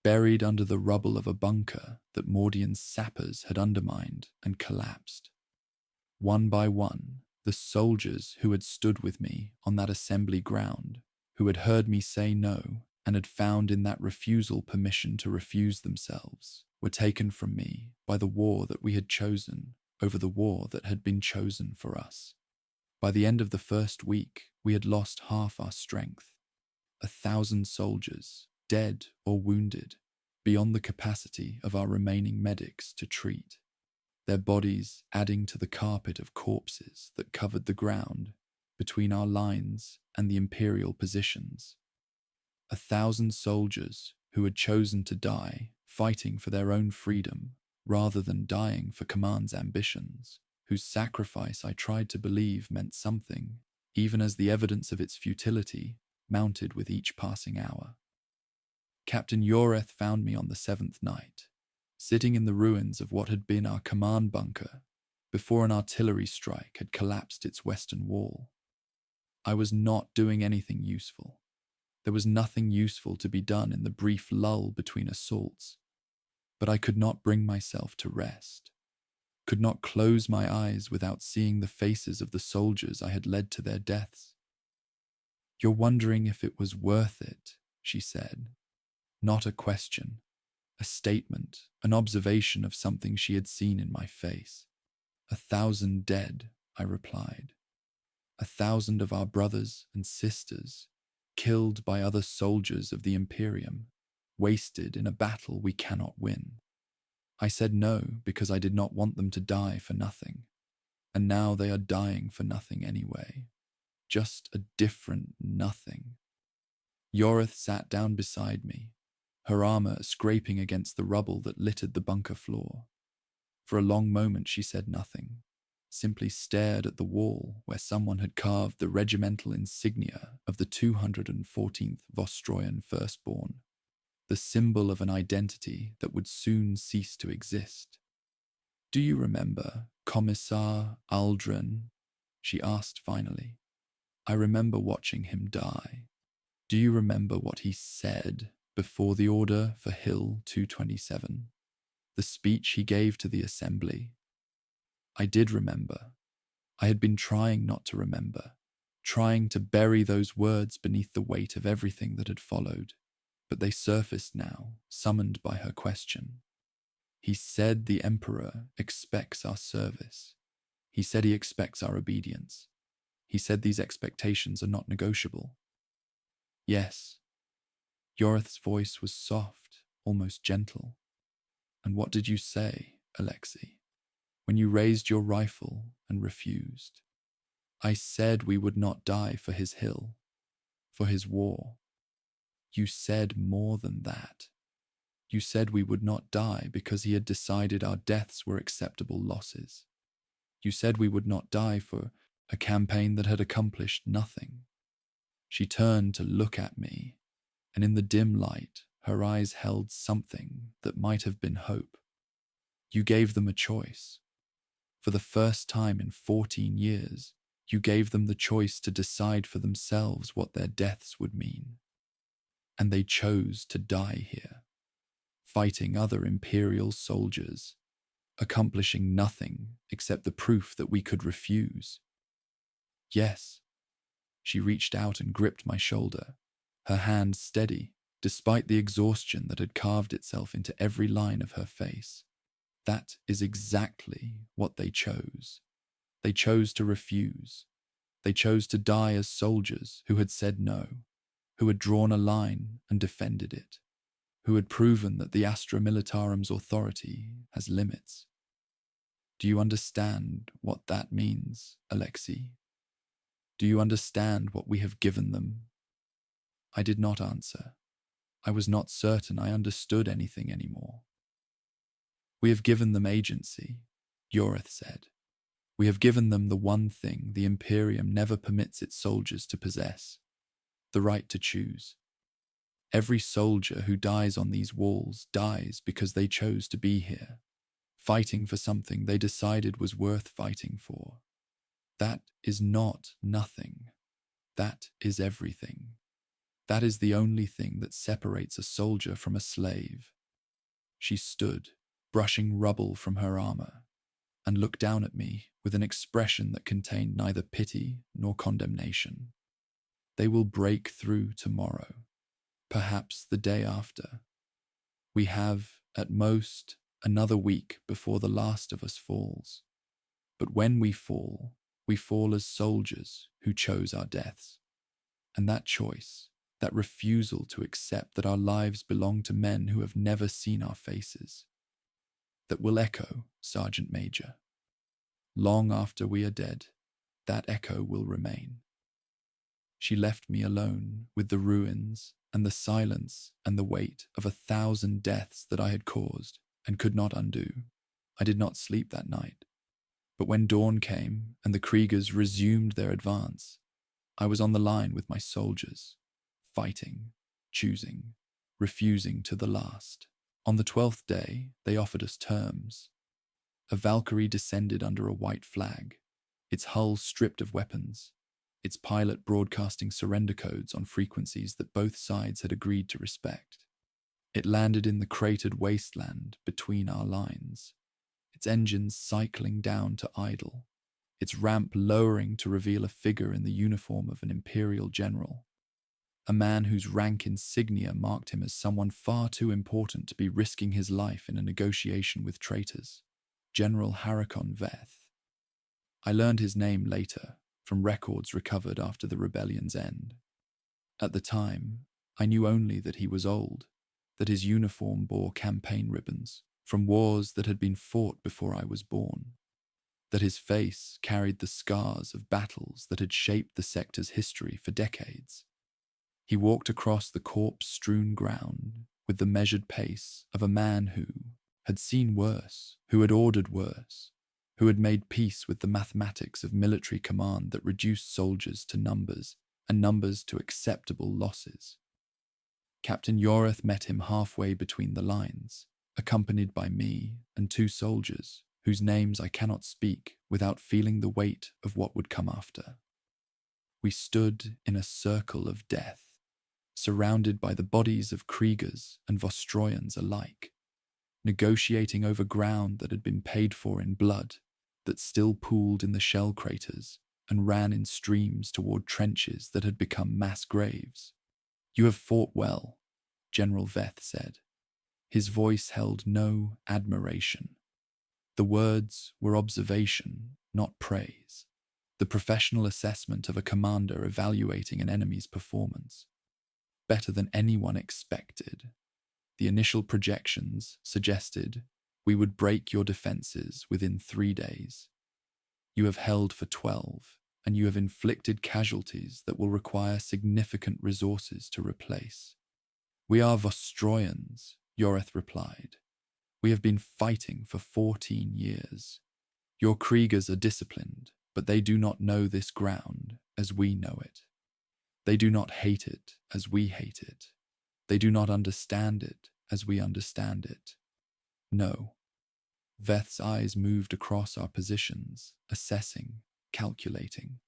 buried under the rubble of a bunker that Mordian's sappers had undermined and collapsed. One by one, the soldiers who had stood with me on that assembly ground, who had heard me say no and had found in that refusal permission to refuse themselves, were taken from me by the war that we had chosen over the war that had been chosen for us. By the end of the first week, we had lost half our strength. 1,000 soldiers, dead or wounded, beyond the capacity of our remaining medics to treat, their bodies adding to the carpet of corpses that covered the ground between our lines and the Imperial positions. 1,000 soldiers who had chosen to die fighting for their own freedom rather than dying for command's ambitions, whose sacrifice I tried to believe meant something, even as the evidence of its futility mounted with each passing hour. Captain Yoreth found me on the 7th night, sitting in the ruins of what had been our command bunker before an artillery strike had collapsed its western wall. I was not doing anything useful. There was nothing useful to be done in the brief lull between assaults, but I could not bring myself to rest, could not close my eyes without seeing the faces of the soldiers I had led to their deaths. "You're wondering if it was worth it," she said. Not a question, a statement, an observation of something she had seen in my face. 1,000 dead, I replied. 1,000 of our brothers and sisters, killed by other soldiers of the Imperium, wasted in a battle we cannot win. I said no because I did not want them to die for nothing, and now they are dying for nothing anyway. Just a different nothing. Yoreth sat down beside me, her armor scraping against the rubble that littered the bunker floor. For a long moment she said nothing, simply stared at the wall where someone had carved the regimental insignia of the 214th Vostroyan Firstborn, the symbol of an identity that would soon cease to exist. "Do you remember Commissar Aldrin?" she asked finally. "I remember watching him die. Do you remember what he said before the order for Hill 227? The speech he gave to the assembly?" I did remember. I had been trying not to remember, trying to bury those words beneath the weight of everything that had followed, but they surfaced now, summoned by her question. "He said the Emperor expects our service. He said he expects our obedience. He said these expectations are not negotiable." "Yes." Yoreth's voice was soft, almost gentle. "And what did you say, Alexei, when you raised your rifle and refused?" "I said we would not die for his hill, for his war." "You said more than that. You said we would not die because he had decided our deaths were acceptable losses. You said we would not die for a campaign that had accomplished nothing." She turned to look at me, and in the dim light, her eyes held something that might have been hope. "You gave them a choice. For the first time in 14 years, you gave them the choice to decide for themselves what their deaths would mean. And they chose to die here, fighting other Imperial soldiers, accomplishing nothing except the proof that we could refuse." "Yes," She reached out and gripped my shoulder, her hand steady, despite the exhaustion that had carved itself into every line of her face. That is exactly what they chose. They chose to refuse. They chose to die as soldiers who had said no, who had drawn a line and defended it, who had proven that the Astra Militarum's authority has limits. Do you understand what that means, Alexei? Do you understand what we have given them? I did not answer. I was not certain I understood anything anymore. We have given them agency, Yorith said. We have given them the one thing the Imperium never permits its soldiers to possess, the right to choose. Every soldier who dies on these walls dies because they chose to be here, fighting for something they decided was worth fighting for. That is not nothing. That is everything. That is the only thing that separates a soldier from a slave. She stood, brushing rubble from her armor, and looked down at me with an expression that contained neither pity nor condemnation. They will break through tomorrow, perhaps the day after. We have, at most, another week before the last of us falls. But when we fall as soldiers who chose our deaths. And that choice, that refusal to accept that our lives belong to men who have never seen our faces, that will echo, Sergeant Major. Long after we are dead, that echo will remain. She left me alone with the ruins and the silence and the weight of 1,000 deaths that I had caused and could not undo. I did not sleep that night. But when dawn came and the Kriegers resumed their advance, I was on the line with my soldiers, fighting, choosing, refusing to the last. On the 12th day, they offered us terms. A Valkyrie descended under a white flag, its hull stripped of weapons, its pilot broadcasting surrender codes on frequencies that both sides had agreed to respect. It landed in the cratered wasteland between our lines, its engines cycling down to idle, its ramp lowering to reveal a figure in the uniform of an imperial general, a man whose rank insignia marked him as someone far too important to be risking his life in a negotiation with traitors, General Harakon Veth. I learned his name later, from records recovered after the rebellion's end. At the time, I knew only that he was old, that his uniform bore campaign ribbons from wars that had been fought before I was born, that his face carried the scars of battles that had shaped the sector's history for decades. He walked across the corpse-strewn ground with the measured pace of a man who had seen worse, who had ordered worse, who had made peace with the mathematics of military command that reduced soldiers to numbers and numbers to acceptable losses. Captain Yorith met him halfway between the lines, accompanied by me and 2 soldiers whose names I cannot speak without feeling the weight of what would come after. We stood in a circle of death, surrounded by the bodies of Kriegers and Vostroyans alike, negotiating over ground that had been paid for in blood, that still pooled in the shell craters and ran in streams toward trenches that had become mass graves. "You have fought well," General Veth said. His voice held no admiration. The words were observation, not praise, the professional assessment of a commander evaluating an enemy's performance. Better than anyone expected. The initial projections suggested we would break your defenses within 3 days. You have held for 12, and you have inflicted casualties that will require significant resources to replace. "We are Vostroyans," Yorith replied. "We have been fighting for 14 years. Your Kriegers are disciplined, but they do not know this ground as we know it. They do not hate it as we hate it. They do not understand it as we understand it. No." Veth's eyes moved across our positions, assessing, calculating.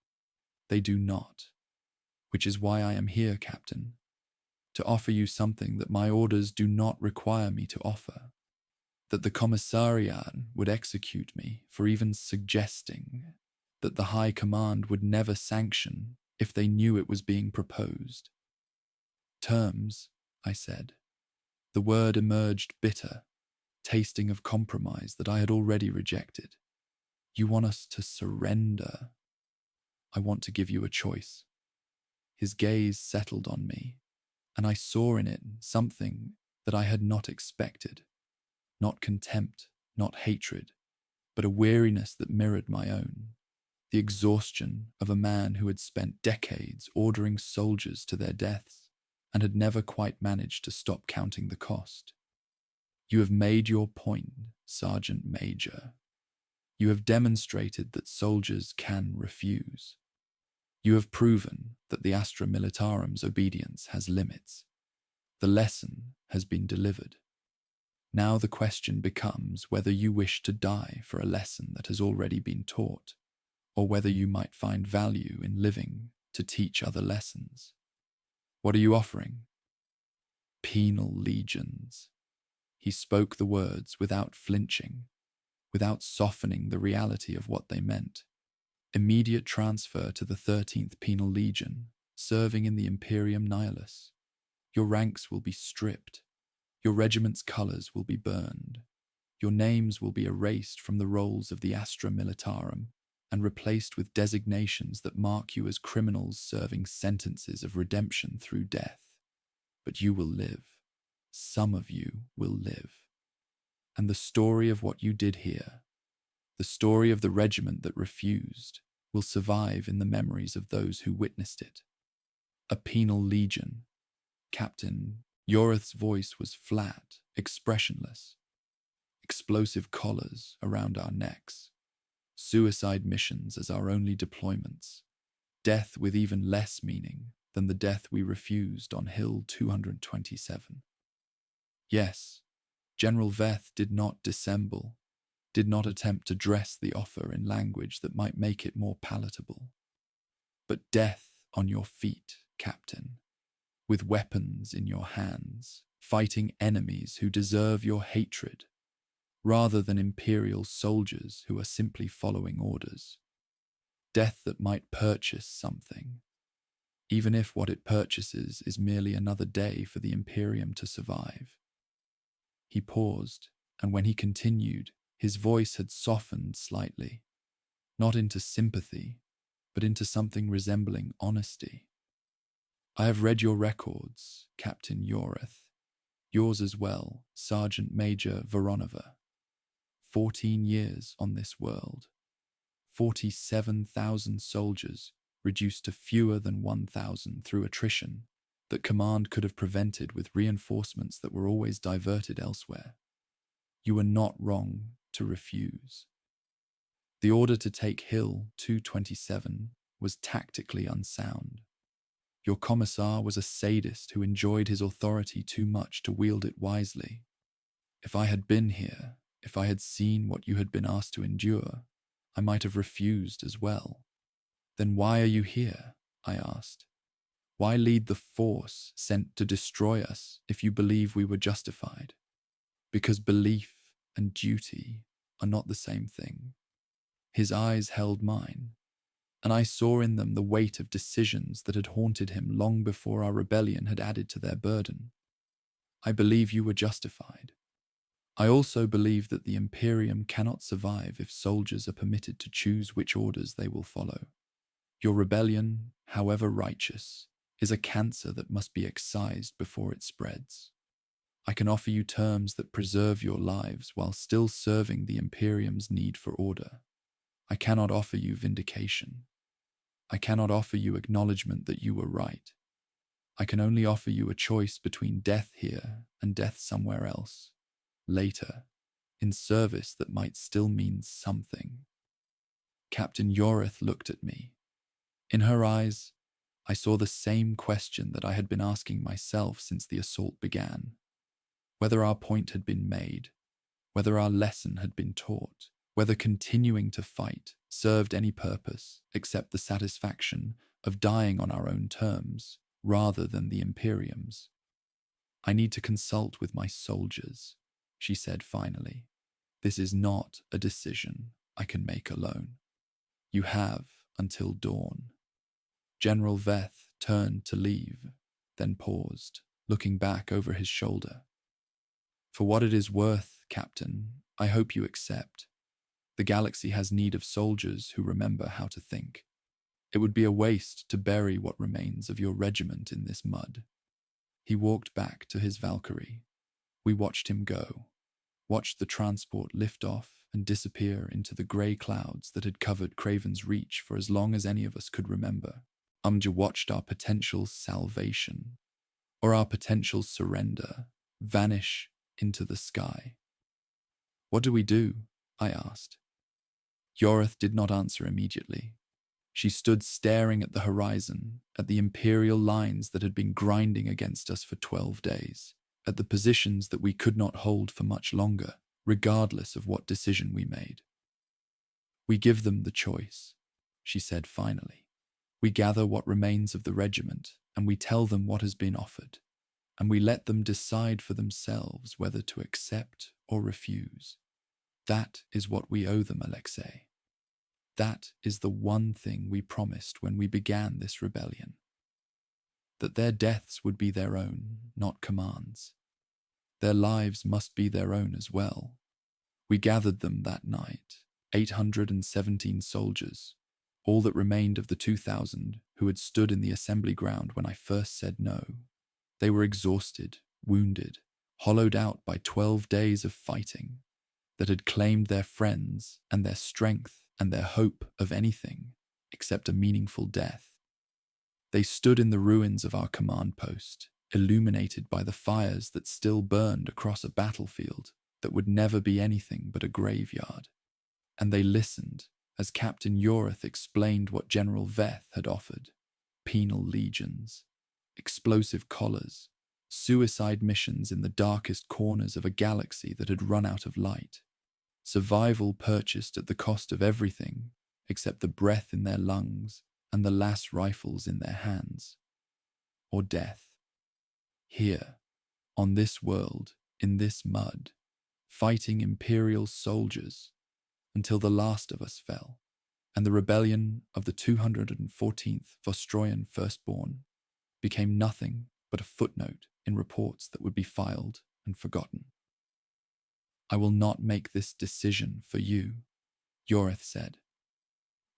"They do not. Which is why I am here, Captain. To offer you something that my orders do not require me to offer. That the Commissariat would execute me for even suggesting. That the High Command would never sanction if they knew it was being proposed. Terms, I said. The word emerged bitter, tasting of compromise that I had already rejected. You want us to surrender? I want to give you a choice. His gaze settled on me, and I saw in it something that I had not expected. Not contempt, not hatred, but a weariness that mirrored my own. The exhaustion of a man who had spent decades ordering soldiers to their deaths and had never quite managed to stop counting the cost. You have made your point, Sergeant Major. You have demonstrated that soldiers can refuse. You have proven that the Astra Militarum's obedience has limits. The lesson has been delivered. Now the question becomes whether you wish to die for a lesson that has already been taught, or whether you might find value in living to teach other lessons. What are you offering? Penal legions. He spoke the words without flinching, without softening the reality of what they meant. Immediate transfer to the 13th Penal Legion, serving in the Imperium Nihilus. Your ranks will be stripped. Your regiment's colours will be burned. Your names will be erased from the rolls of the Astra Militarum and replaced with designations that mark you as criminals serving sentences of redemption through death. But you will live. Some of you will live. And the story of what you did here, the story of the regiment that refused, will survive in the memories of those who witnessed it. A penal legion. Captain Yorith's voice was flat, expressionless. Explosive collars around our necks. Suicide missions as our only deployments. Death with even less meaning than the death we refused on Hill 227. Yes, General Veth did not dissemble, did not attempt to dress the offer in language that might make it more palatable. But death on your feet, Captain, with weapons in your hands, fighting enemies who deserve your hatred, rather than imperial soldiers who are simply following orders. Death that might purchase something, even if what it purchases is merely another day for the Imperium to survive. He paused, and when he continued, his voice had softened slightly, not into sympathy, but into something resembling honesty. I have read your records, Captain Yorith. Yours as well, Sergeant Major Voronova. 14 years on this world. 47,000 soldiers reduced to fewer than 1,000 through attrition that command could have prevented with reinforcements that were always diverted elsewhere. You were not wrong to refuse. The order to take Hill 227 was tactically unsound. Your commissar was a sadist who enjoyed his authority too much to wield it wisely. If I had been here, if I had seen what you had been asked to endure, I might have refused as well. Then why are you here? I asked. Why lead the force sent to destroy us if you believe we were justified? Because belief and duty are not the same thing. His eyes held mine, and I saw in them the weight of decisions that had haunted him long before our rebellion had added to their burden. I believe you were justified. I also believe that the Imperium cannot survive if soldiers are permitted to choose which orders they will follow. Your rebellion, however righteous, is a cancer that must be excised before it spreads. I can offer you terms that preserve your lives while still serving the Imperium's need for order. I cannot offer you vindication. I cannot offer you acknowledgement that you were right. I can only offer you a choice between death here and death somewhere else, later, in service that might still mean something. Captain Yorith looked at me. In her eyes, I saw the same question that I had been asking myself since the assault began. Whether our point had been made, whether our lesson had been taught, whether continuing to fight served any purpose except the satisfaction of dying on our own terms rather than the Imperium's. I need to consult with my soldiers, she said finally. This is not a decision I can make alone. You have until dawn. General Veth turned to leave, then paused, looking back over his shoulder. For what it is worth, Captain, I hope you accept. The galaxy has need of soldiers who remember how to think. It would be a waste to bury what remains of your regiment in this mud. He walked back to his Valkyrie. We watched him go, watched the transport lift off and disappear into the grey clouds that had covered Craven's Reach for as long as any of us could remember. Umja watched our potential salvation, or our potential surrender, vanish into the sky. What do we do? I asked. Yorith did not answer immediately. She stood staring at the horizon, at the imperial lines that had been grinding against us for 12 days, at the positions that we could not hold for much longer, regardless of what decision we made. We give them the choice, she said finally. We gather what remains of the regiment, and we tell them what has been offered, and we let them decide for themselves whether to accept or refuse. That is what we owe them, Alexei. That is the one thing we promised when we began this rebellion. That their deaths would be their own, not commands. Their lives must be their own as well. We gathered them that night, 817 soldiers, all that remained of the 2,000 who had stood in the assembly ground when I first said no. They were exhausted, wounded, hollowed out by 12 days of fighting, that had claimed their friends and their strength and their hope of anything except a meaningful death. They stood in the ruins of our command post, illuminated by the fires that still burned across a battlefield that would never be anything but a graveyard. And they listened as Captain Yorith explained what General Veth had offered: penal legions, explosive collars, suicide missions in the darkest corners of a galaxy that had run out of light, survival purchased at the cost of everything except the breath in their lungs and the lass rifles in their hands, or death. Here, on this world, in this mud, fighting imperial soldiers until the last of us fell, and the rebellion of the 214th Vostroyan Firstborn became nothing but a footnote in reports that would be filed and forgotten. I will not make this decision for you, Yorith said.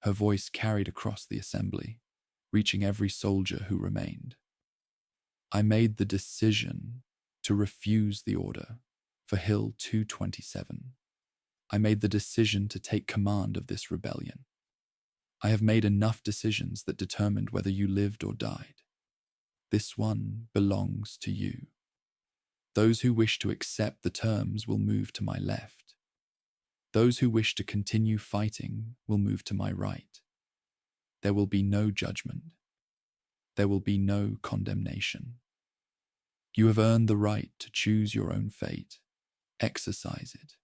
Her voice carried across the assembly, reaching every soldier who remained. I made the decision to refuse the order for Hill 227. I made the decision to take command of this rebellion. I have made enough decisions that determined whether you lived or died. This one belongs to you. Those who wish to accept the terms will move to my left. Those who wish to continue fighting will move to my right. There will be no judgment. There will be no condemnation. You have earned the right to choose your own fate. Exercise it.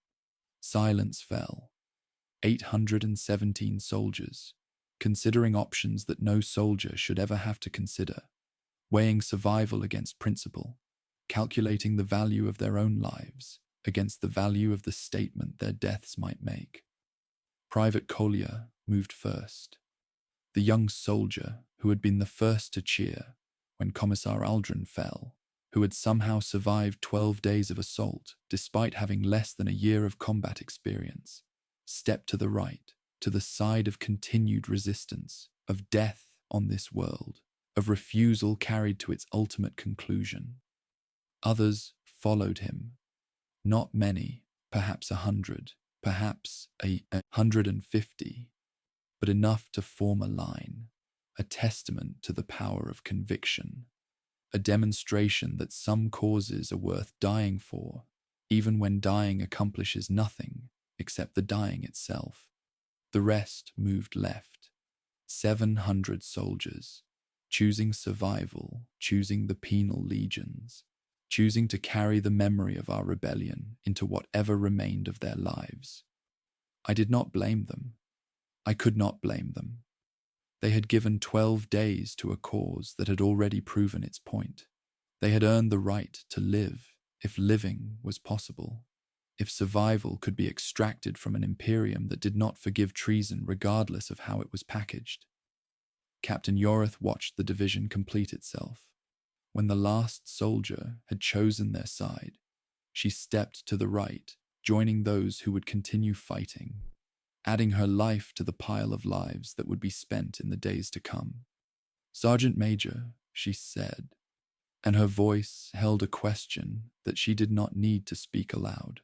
Silence fell. 817 soldiers, considering options that no soldier should ever have to consider, weighing survival against principle, calculating the value of their own lives against the value of the statement their deaths might make. Private Collier moved first. The young soldier who had been the first to cheer when Commissar Aldrin fell, who had somehow survived 12 days of assault despite having less than a year of combat experience, stepped to the right, to the side of continued resistance, of death on this world, of refusal carried to its ultimate conclusion. Others followed him. Not many, perhaps 100, perhaps 150, but enough to form a line, a testament to the power of conviction, a demonstration that some causes are worth dying for, even when dying accomplishes nothing except the dying itself. The rest moved left. 700 soldiers, choosing survival, choosing the penal legions, choosing to carry the memory of our rebellion into whatever remained of their lives. I did not blame them. I could not blame them. They had given 12 days to a cause that had already proven its point. They had earned the right to live, if living was possible, if survival could be extracted from an imperium that did not forgive treason regardless of how it was packaged. Captain Yorith watched the division complete itself. When the last soldier had chosen their side, she stepped to the right, joining those who would continue fighting, adding her life to the pile of lives that would be spent in the days to come. "Sergeant Major," she said, and her voice held a question that she did not need to speak aloud.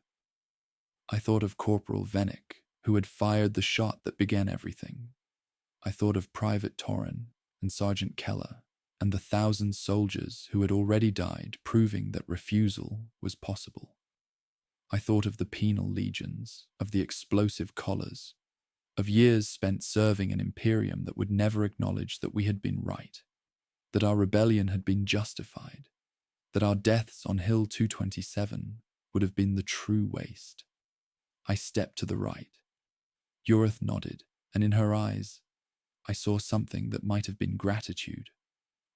I thought of Corporal Vennick, who had fired the shot that began everything. I thought of Private Torrin and Sergeant Keller, and the 1,000 soldiers who had already died, proving that refusal was possible. I thought of the penal legions, of the explosive collars, of years spent serving an imperium that would never acknowledge that we had been right, that our rebellion had been justified, that our deaths on Hill 227 would have been the true waste. I stepped to the right. Yorith nodded, and in her eyes, I saw something that might have been gratitude,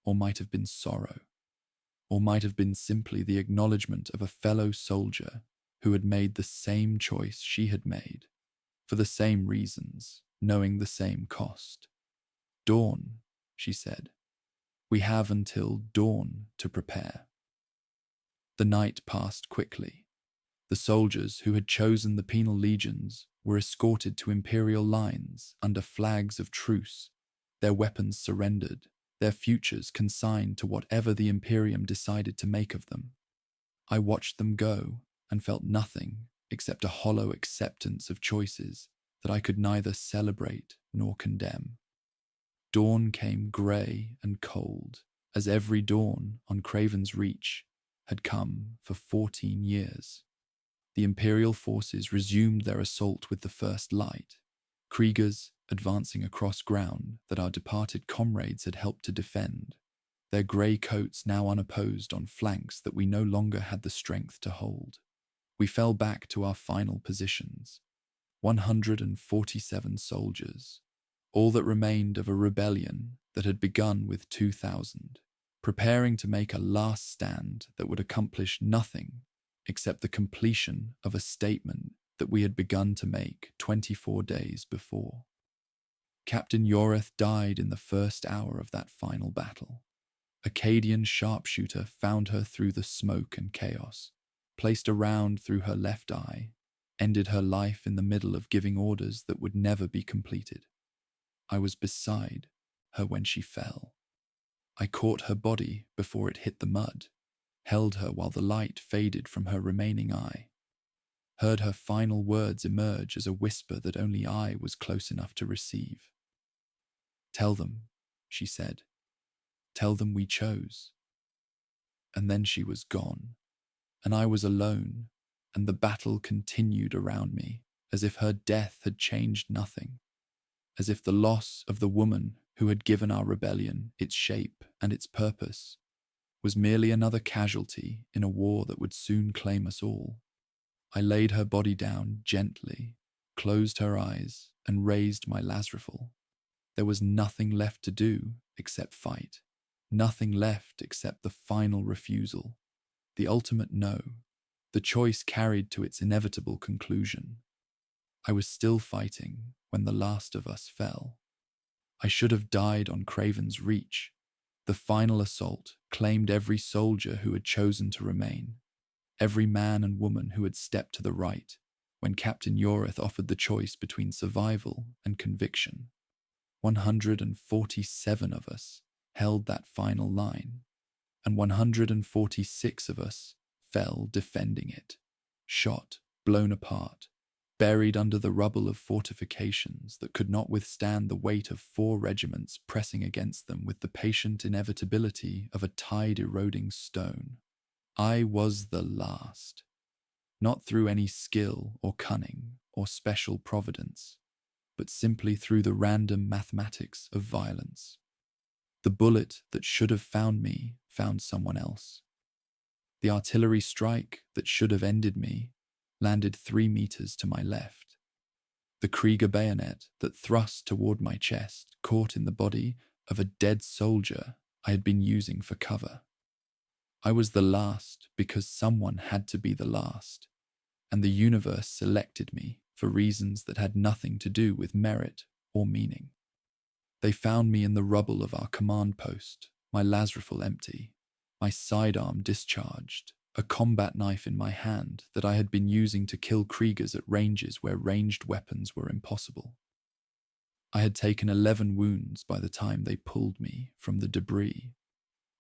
or might have been sorrow, or might have been simply the acknowledgement of a fellow soldier who had made the same choice she had made, for the same reasons, knowing the same cost. "Dawn," she said. "We have until dawn to prepare." The night passed quickly. The soldiers who had chosen the penal legions were escorted to imperial lines under flags of truce, their weapons surrendered, their futures consigned to whatever the Imperium decided to make of them. I watched them go and felt nothing except a hollow acceptance of choices that I could neither celebrate nor condemn. Dawn came grey and cold, as every dawn on Craven's Reach had come for 14 years. The Imperial forces resumed their assault with the first light, Kriegers advancing across ground that our departed comrades had helped to defend, their grey coats now unopposed on flanks that we no longer had the strength to hold. We fell back to our final positions, 147 soldiers, all that remained of a rebellion that had begun with 2,000, preparing to make a last stand that would accomplish nothing except the completion of a statement that we had begun to make 24 days before. Captain Yorith died in the first hour of that final battle. A Cadian sharpshooter found her through the smoke and chaos, placed a round through her left eye, ended her life in the middle of giving orders that would never be completed. I was beside her when she fell. I caught her body before it hit the mud, held her while the light faded from her remaining eye, heard her final words emerge as a whisper that only I was close enough to receive. "Tell them," she said. "Tell them we chose." And then she was gone, and I was alone, and the battle continued around me, as if her death had changed nothing, as if the loss of the woman who had given our rebellion its shape and its purpose was merely another casualty in a war that would soon claim us all. I laid her body down gently, closed her eyes, and raised my lasrifle. There was nothing left to do except fight, nothing left except the final refusal, the ultimate no, the choice carried to its inevitable conclusion. I was still fighting when the last of us fell. I should have died on Craven's Reach. The final assault claimed every soldier who had chosen to remain, every man and woman who had stepped to the right when Captain Yorith offered the choice between survival and conviction. 147 of us held that final line, and 146 of us fell defending it, shot, blown apart, buried under the rubble of fortifications that could not withstand the weight of 4 regiments pressing against them with the patient inevitability of a tide-eroding stone. I was the last, not through any skill or cunning or special providence, but simply through the random mathematics of violence. The bullet that should have found me found someone else. The artillery strike that should have ended me landed 3 meters to my left. The Krieger bayonet that thrust toward my chest caught in the body of a dead soldier I had been using for cover. I was the last because someone had to be the last, and the universe selected me for reasons that had nothing to do with merit or meaning. They found me in the rubble of our command post, my las rifle empty, my sidearm discharged, a combat knife in my hand that I had been using to kill Kriegers at ranges where ranged weapons were impossible. I had taken 11 wounds by the time they pulled me from the debris.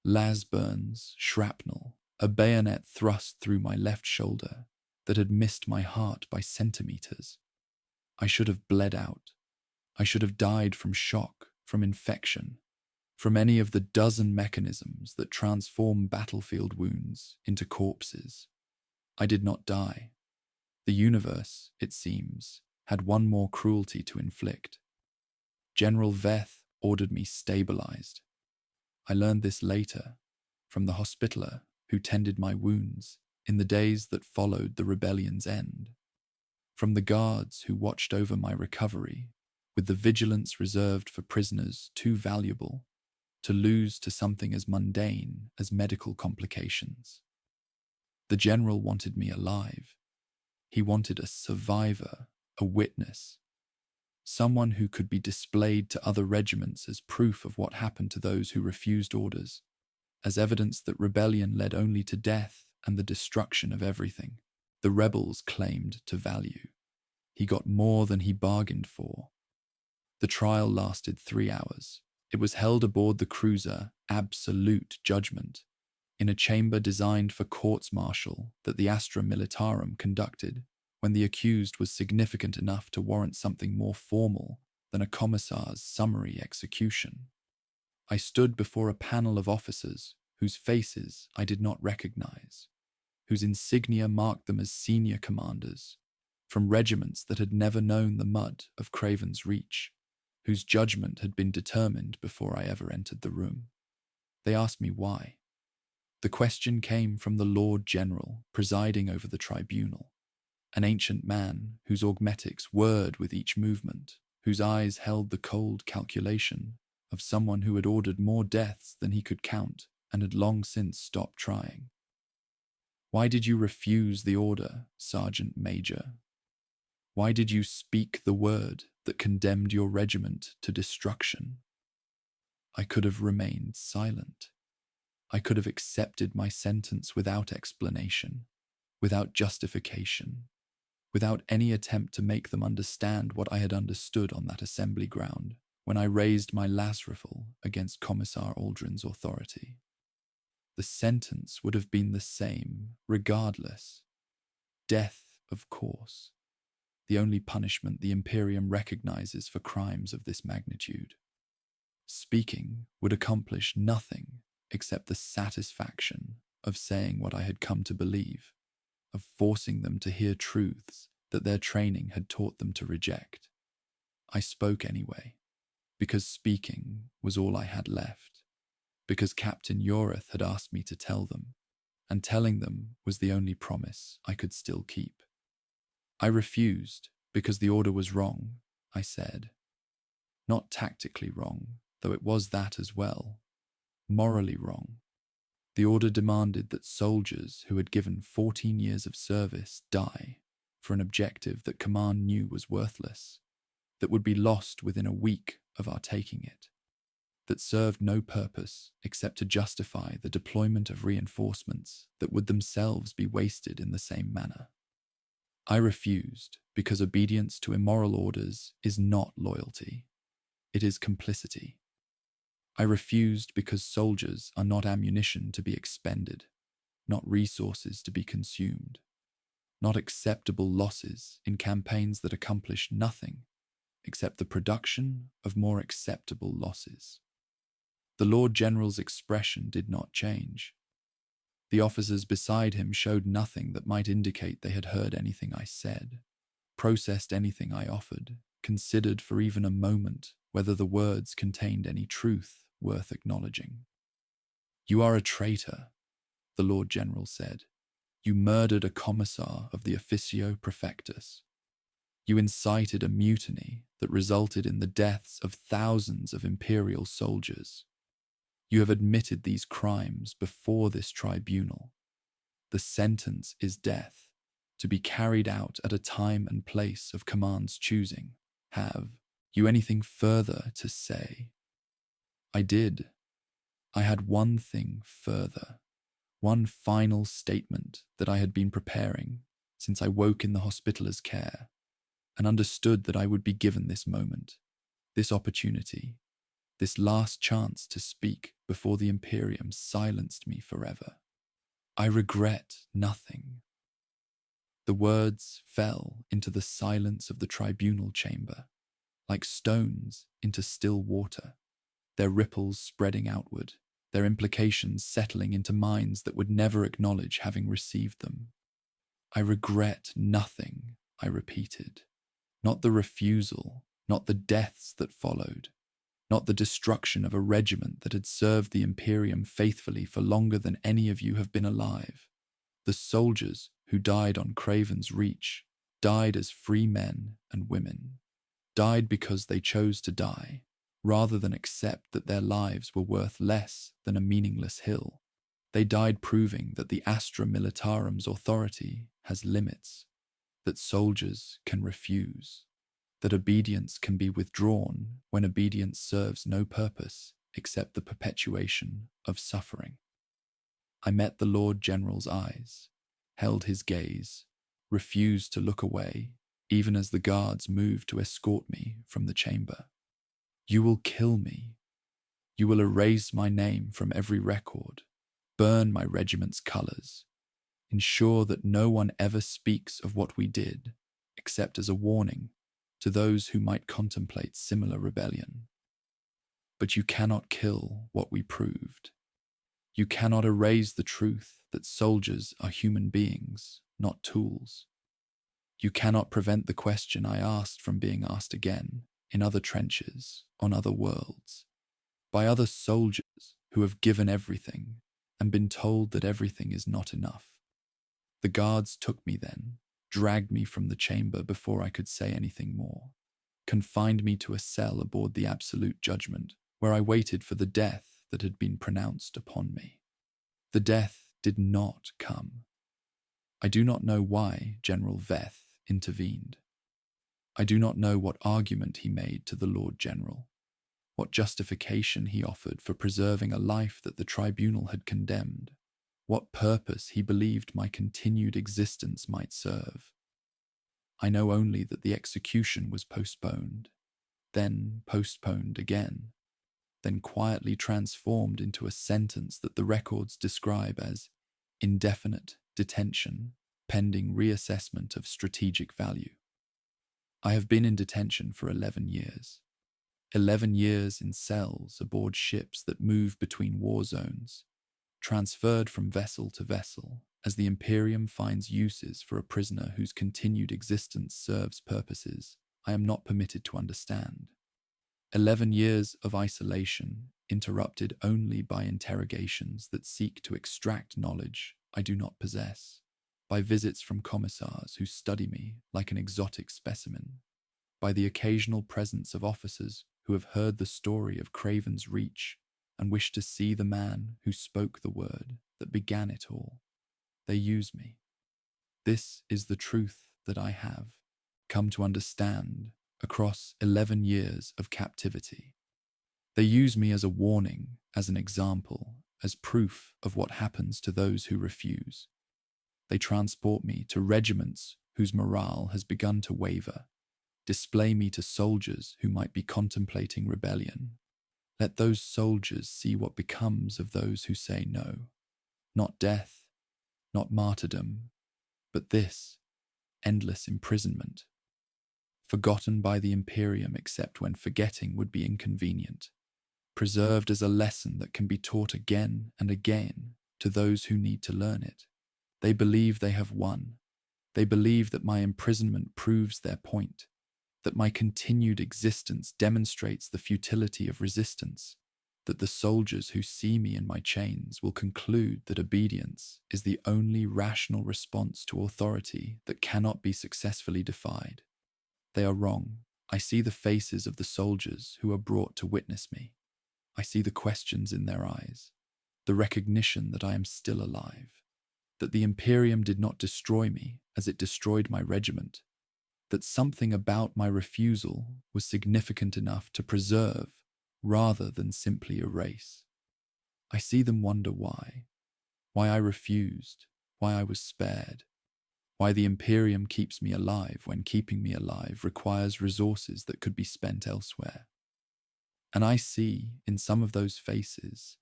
Las burns, shrapnel, a bayonet thrust through my left shoulder that had missed my heart by centimeters. I should have bled out. I should have died from shock, from infection, from any of the dozen mechanisms that transform battlefield wounds into corpses. I did not die. The universe, it seems, had one more cruelty to inflict. General Veth ordered me stabilized. I learned this later, from the hospitaller who tended my wounds in the days that followed the rebellion's end, from the guards who watched over my recovery with the vigilance reserved for prisoners too valuable to lose to something as mundane as medical complications. The general wanted me alive. He wanted a survivor, a witness, someone who could be displayed to other regiments as proof of what happened to those who refused orders, as evidence that rebellion led only to death and the destruction of everything the rebels claimed to value. He got more than he bargained for. The trial lasted 3 hours. It was held aboard the cruiser Absolute Judgment, in a chamber designed for courts-martial that the Astra Militarum conducted when the accused was significant enough to warrant something more formal than a commissar's summary execution. I stood before a panel of officers whose faces I did not recognize, whose insignia marked them as senior commanders, from regiments that had never known the mud of Craven's Reach, whose judgment had been determined before I ever entered the room. They asked me why. The question came from the Lord General presiding over the tribunal, an ancient man whose augmetics whirred with each movement, whose eyes held the cold calculation of someone who had ordered more deaths than he could count and had long since stopped trying. Why did you refuse the order, Sergeant Major? Why did you speak the word that condemned your regiment to destruction? I could have remained silent. I could have accepted my sentence without explanation, without justification, without any attempt to make them understand what I had understood on that assembly ground when I raised my las rifle against Commissar Aldrin's authority. The sentence would have been the same, regardless. Death, of course. The only punishment the Imperium recognizes for crimes of this magnitude. Speaking would accomplish nothing except the satisfaction of saying what I had come to believe, of forcing them to hear truths that their training had taught them to reject. I spoke anyway, because speaking was all I had left, because Captain Yoreth had asked me to tell them, and telling them was the only promise I could still keep. I refused because the order was wrong, I said. Not tactically wrong, though it was that as well. Morally wrong. The order demanded that soldiers who had given 14 years of service die for an objective that command knew was worthless, that would be lost within a week of our taking it, that served no purpose except to justify the deployment of reinforcements that would themselves be wasted in the same manner. I refused because obedience to immoral orders is not loyalty. It is complicity. I refused because soldiers are not ammunition to be expended, not resources to be consumed, not acceptable losses in campaigns that accomplish nothing except the production of more acceptable losses. The Lord General's expression did not change. The officers beside him showed nothing that might indicate they had heard anything I said, processed anything I offered, considered for even a moment whether the words contained any truth worth acknowledging. You are a traitor, the Lord General said. You murdered a commissar of the Officio Prefectus. You incited a mutiny that resulted in the deaths of thousands of imperial soldiers. You have admitted these crimes before this tribunal. The sentence is death, to be carried out at a time and place of command's choosing. Have You anything further to say?" I did. I had one thing further, one final statement that I had been preparing since I woke in the Hospitaler's care, and understood that I would be given this moment, this opportunity, this last chance to speak before the Imperium silenced me forever. I regret nothing. The words fell into the silence of the tribunal chamber, like stones into still water, their ripples spreading outward, their implications settling into minds that would never acknowledge having received them. I regret nothing, I repeated. Not the refusal, not the deaths that followed, not the destruction of a regiment that had served the Imperium faithfully for longer than any of you have been alive. The soldiers who died on Craven's Reach died as free men and women, died because they chose to die, rather than accept that their lives were worth less than a meaningless hill. They died proving that the Astra Militarum's authority has limits, that soldiers can refuse, that obedience can be withdrawn when obedience serves no purpose except the perpetuation of suffering. I met the Lord General's eyes, held his gaze, refused to look away, even as the guards moved to escort me from the chamber. "You will kill me. You will erase my name from every record, burn my regiment's colours, ensure that no one ever speaks of what we did, except as a warning to those who might contemplate similar rebellion. But you cannot kill what we proved. You cannot erase the truth that soldiers are human beings, not tools. You cannot prevent the question I asked from being asked again, in other trenches, on other worlds, by other soldiers who have given everything and been told that everything is not enough. The guards took me then, dragged me from the chamber before I could say anything more, confined me to a cell aboard the Absolute Judgment, where I waited for the death that had been pronounced upon me. The death did not come. I do not know why General Veth intervened. I do not know what argument he made to the Lord General, what justification he offered for preserving a life that the tribunal had condemned, what purpose he believed my continued existence might serve. I know only that the execution was postponed, then postponed again, then quietly transformed into a sentence that the records describe as indefinite detention pending reassessment of strategic value. I have been in detention for 11 years. 11 years in cells aboard ships that move between war zones, transferred from vessel to vessel as the Imperium finds uses for a prisoner whose continued existence serves purposes I am not permitted to understand. 11 years of isolation, interrupted only by interrogations that seek to extract knowledge I do not possess, by visits from commissars who study me like an exotic specimen, by the occasional presence of officers who have heard the story of Craven's Reach and wish to see the man who spoke the word that began it all. They use me. This is the truth that I have come to understand across 11 years of captivity. They use me as a warning, as an example, as proof of what happens to those who refuse. They transport me to regiments whose morale has begun to waver, display me to soldiers who might be contemplating rebellion. Let those soldiers see what becomes of those who say no. Not death, not martyrdom, but this, endless imprisonment. Forgotten by the Imperium except when forgetting would be inconvenient. Preserved as a lesson that can be taught again and again to those who need to learn it. They believe they have won. They believe that my imprisonment proves their point, that my continued existence demonstrates the futility of resistance, that the soldiers who see me in my chains will conclude that obedience is the only rational response to authority that cannot be successfully defied. They are wrong. I see the faces of the soldiers who are brought to witness me. I see the questions in their eyes, the recognition that I am still alive, that the Imperium did not destroy me as it destroyed my regiment, that something about my refusal was significant enough to preserve rather than simply erase. I see them wonder why I refused, why I was spared, why the Imperium keeps me alive when keeping me alive requires resources that could be spent elsewhere. And I see, in some of those faces,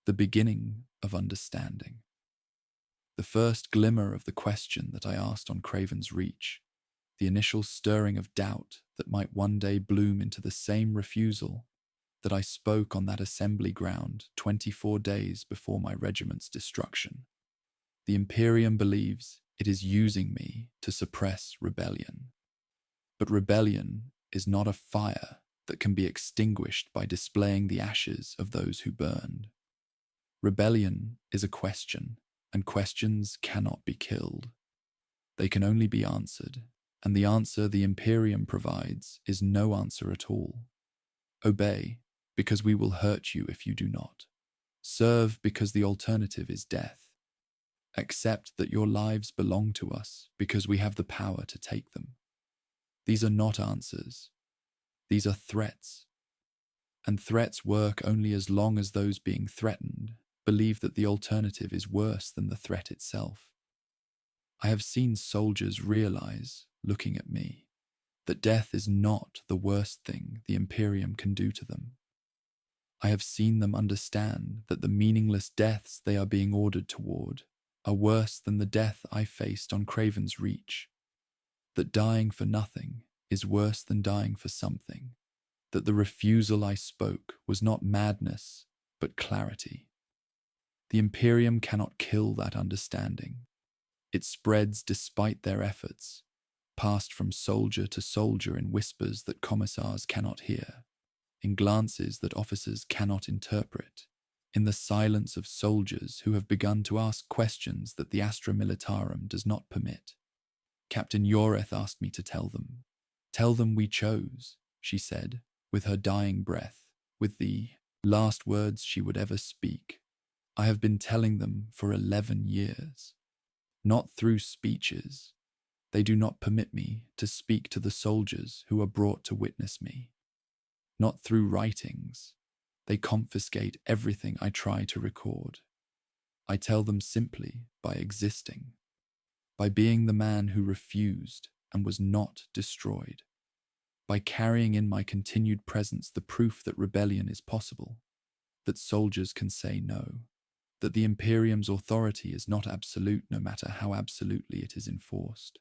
the beginning of understanding. The first glimmer of the question that I asked on Craven's Reach, the initial stirring of doubt that might one day bloom into the same refusal that I spoke on that assembly ground 24 days before my regiment's destruction. The Imperium believes it is using me to suppress rebellion. But rebellion is not a fire that can be extinguished by displaying the ashes of those who burned. Rebellion is a question, and questions cannot be killed. They can only be answered, and the answer the Imperium provides is no answer at all. Obey, because we will hurt you if you do not. Serve, because the alternative is death. Accept that your lives belong to us because we have the power to take them. These are not answers. These are threats. And threats work only as long as those being threatened believe that the alternative is worse than the threat itself. I have seen soldiers realize, looking at me, that death is not the worst thing the Imperium can do to them. I have seen them understand that the meaningless deaths they are being ordered toward are worse than the death I faced on Craven's Reach, that dying for nothing is worse than dying for something, that the refusal I spoke was not madness, but clarity. The Imperium cannot kill that understanding. It spreads despite their efforts, passed from soldier to soldier in whispers that commissars cannot hear, in glances that officers cannot interpret, in the silence of soldiers who have begun to ask questions that the Astra Militarum does not permit. Captain Yoreth asked me to tell them. Tell them we chose, she said, with her dying breath, with the last words she would ever speak. I have been telling them for 11 years. Not through speeches. They do not permit me to speak to the soldiers who are brought to witness me. Not through writings. They confiscate everything I try to record. I tell them simply by existing, by being the man who refused and was not destroyed, by carrying in my continued presence the proof that rebellion is possible, that soldiers can say no, that the Imperium's authority is not absolute no matter how absolutely it is enforced.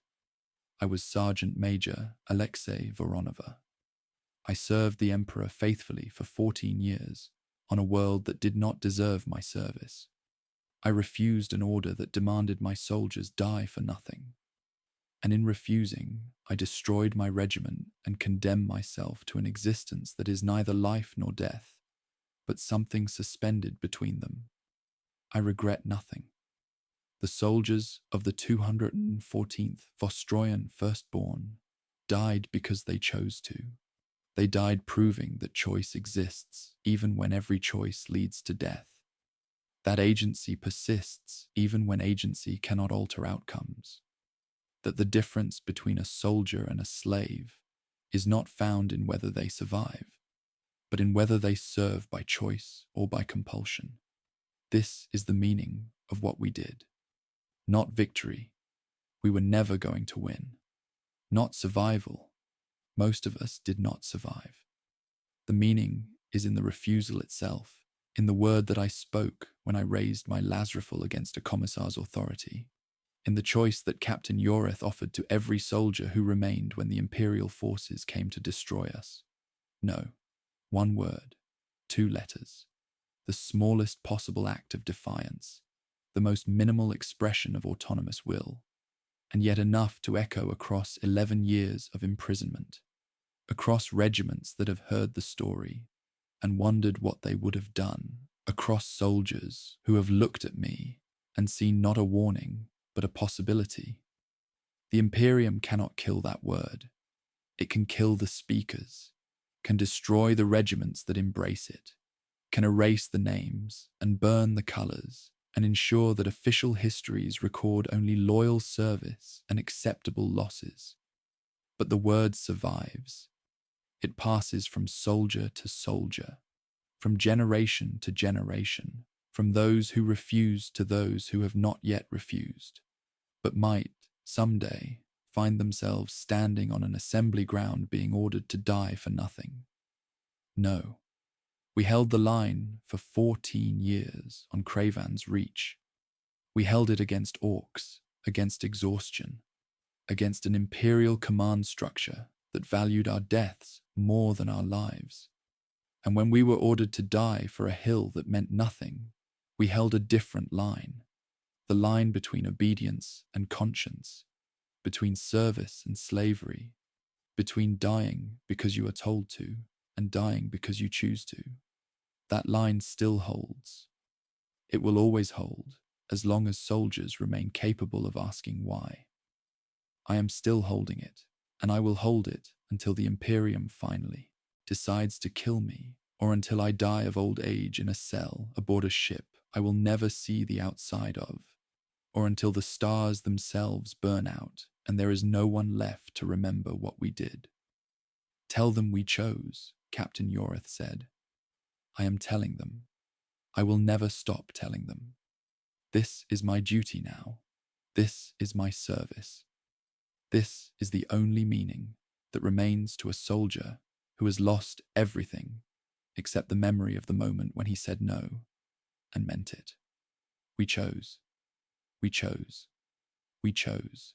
I was Sergeant Major Alexei Voronova. I served the Emperor faithfully for 14 years on a world that did not deserve my service. I refused an order that demanded my soldiers die for nothing. And in refusing, I destroyed my regiment and condemned myself to an existence that is neither life nor death, but something suspended between them. I regret nothing. The soldiers of the 214th Vostroyan Firstborn died because they chose to. They died proving that choice exists even when every choice leads to death. That agency persists even when agency cannot alter outcomes. That the difference between a soldier and a slave is not found in whether they survive, but in whether they serve by choice or by compulsion. This is the meaning of what we did. Not victory. We were never going to win. Not survival. Most of us did not survive. The meaning is in the refusal itself, in the word that I spoke when I raised my Lazarifal against a commissar's authority, in the choice that Captain Yoreth offered to every soldier who remained when the Imperial forces came to destroy us. No, one word, 2 letters, the smallest possible act of defiance, the most minimal expression of autonomous will, and yet enough to echo across 11 years of imprisonment, across regiments that have heard the story and wondered what they would have done, across soldiers who have looked at me and seen not a warning, but a possibility. The Imperium cannot kill that word. It can kill the speakers, can destroy the regiments that embrace it, can erase the names and burn the colours, and ensure that official histories record only loyal service and acceptable losses. But the word survives. It passes from soldier to soldier, from generation to generation, from those who refuse to those who have not yet refused, but might, someday, find themselves standing on an assembly ground being ordered to die for nothing. No, we held the line for 14 years on Cravan's Reach. We held it against orcs, against exhaustion, against an imperial command structure that valued our deaths more than our lives. And when we were ordered to die for a hill that meant nothing, we held a different line, the line between obedience and conscience, between service and slavery, between dying because you are told to and dying because you choose to. That line still holds. It will always hold, as long as soldiers remain capable of asking why. I am still holding it, and I will hold it until the Imperium finally decides to kill me, or until I die of old age in a cell aboard a ship I will never see the outside of, or until the stars themselves burn out and there is no one left to remember what we did. Tell them we chose, Captain Yorith said. I am telling them. I will never stop telling them. This is my duty now. This is my service. This is the only meaning that remains to a soldier who has lost everything except the memory of the moment when he said no and meant it. We chose. We chose. We chose.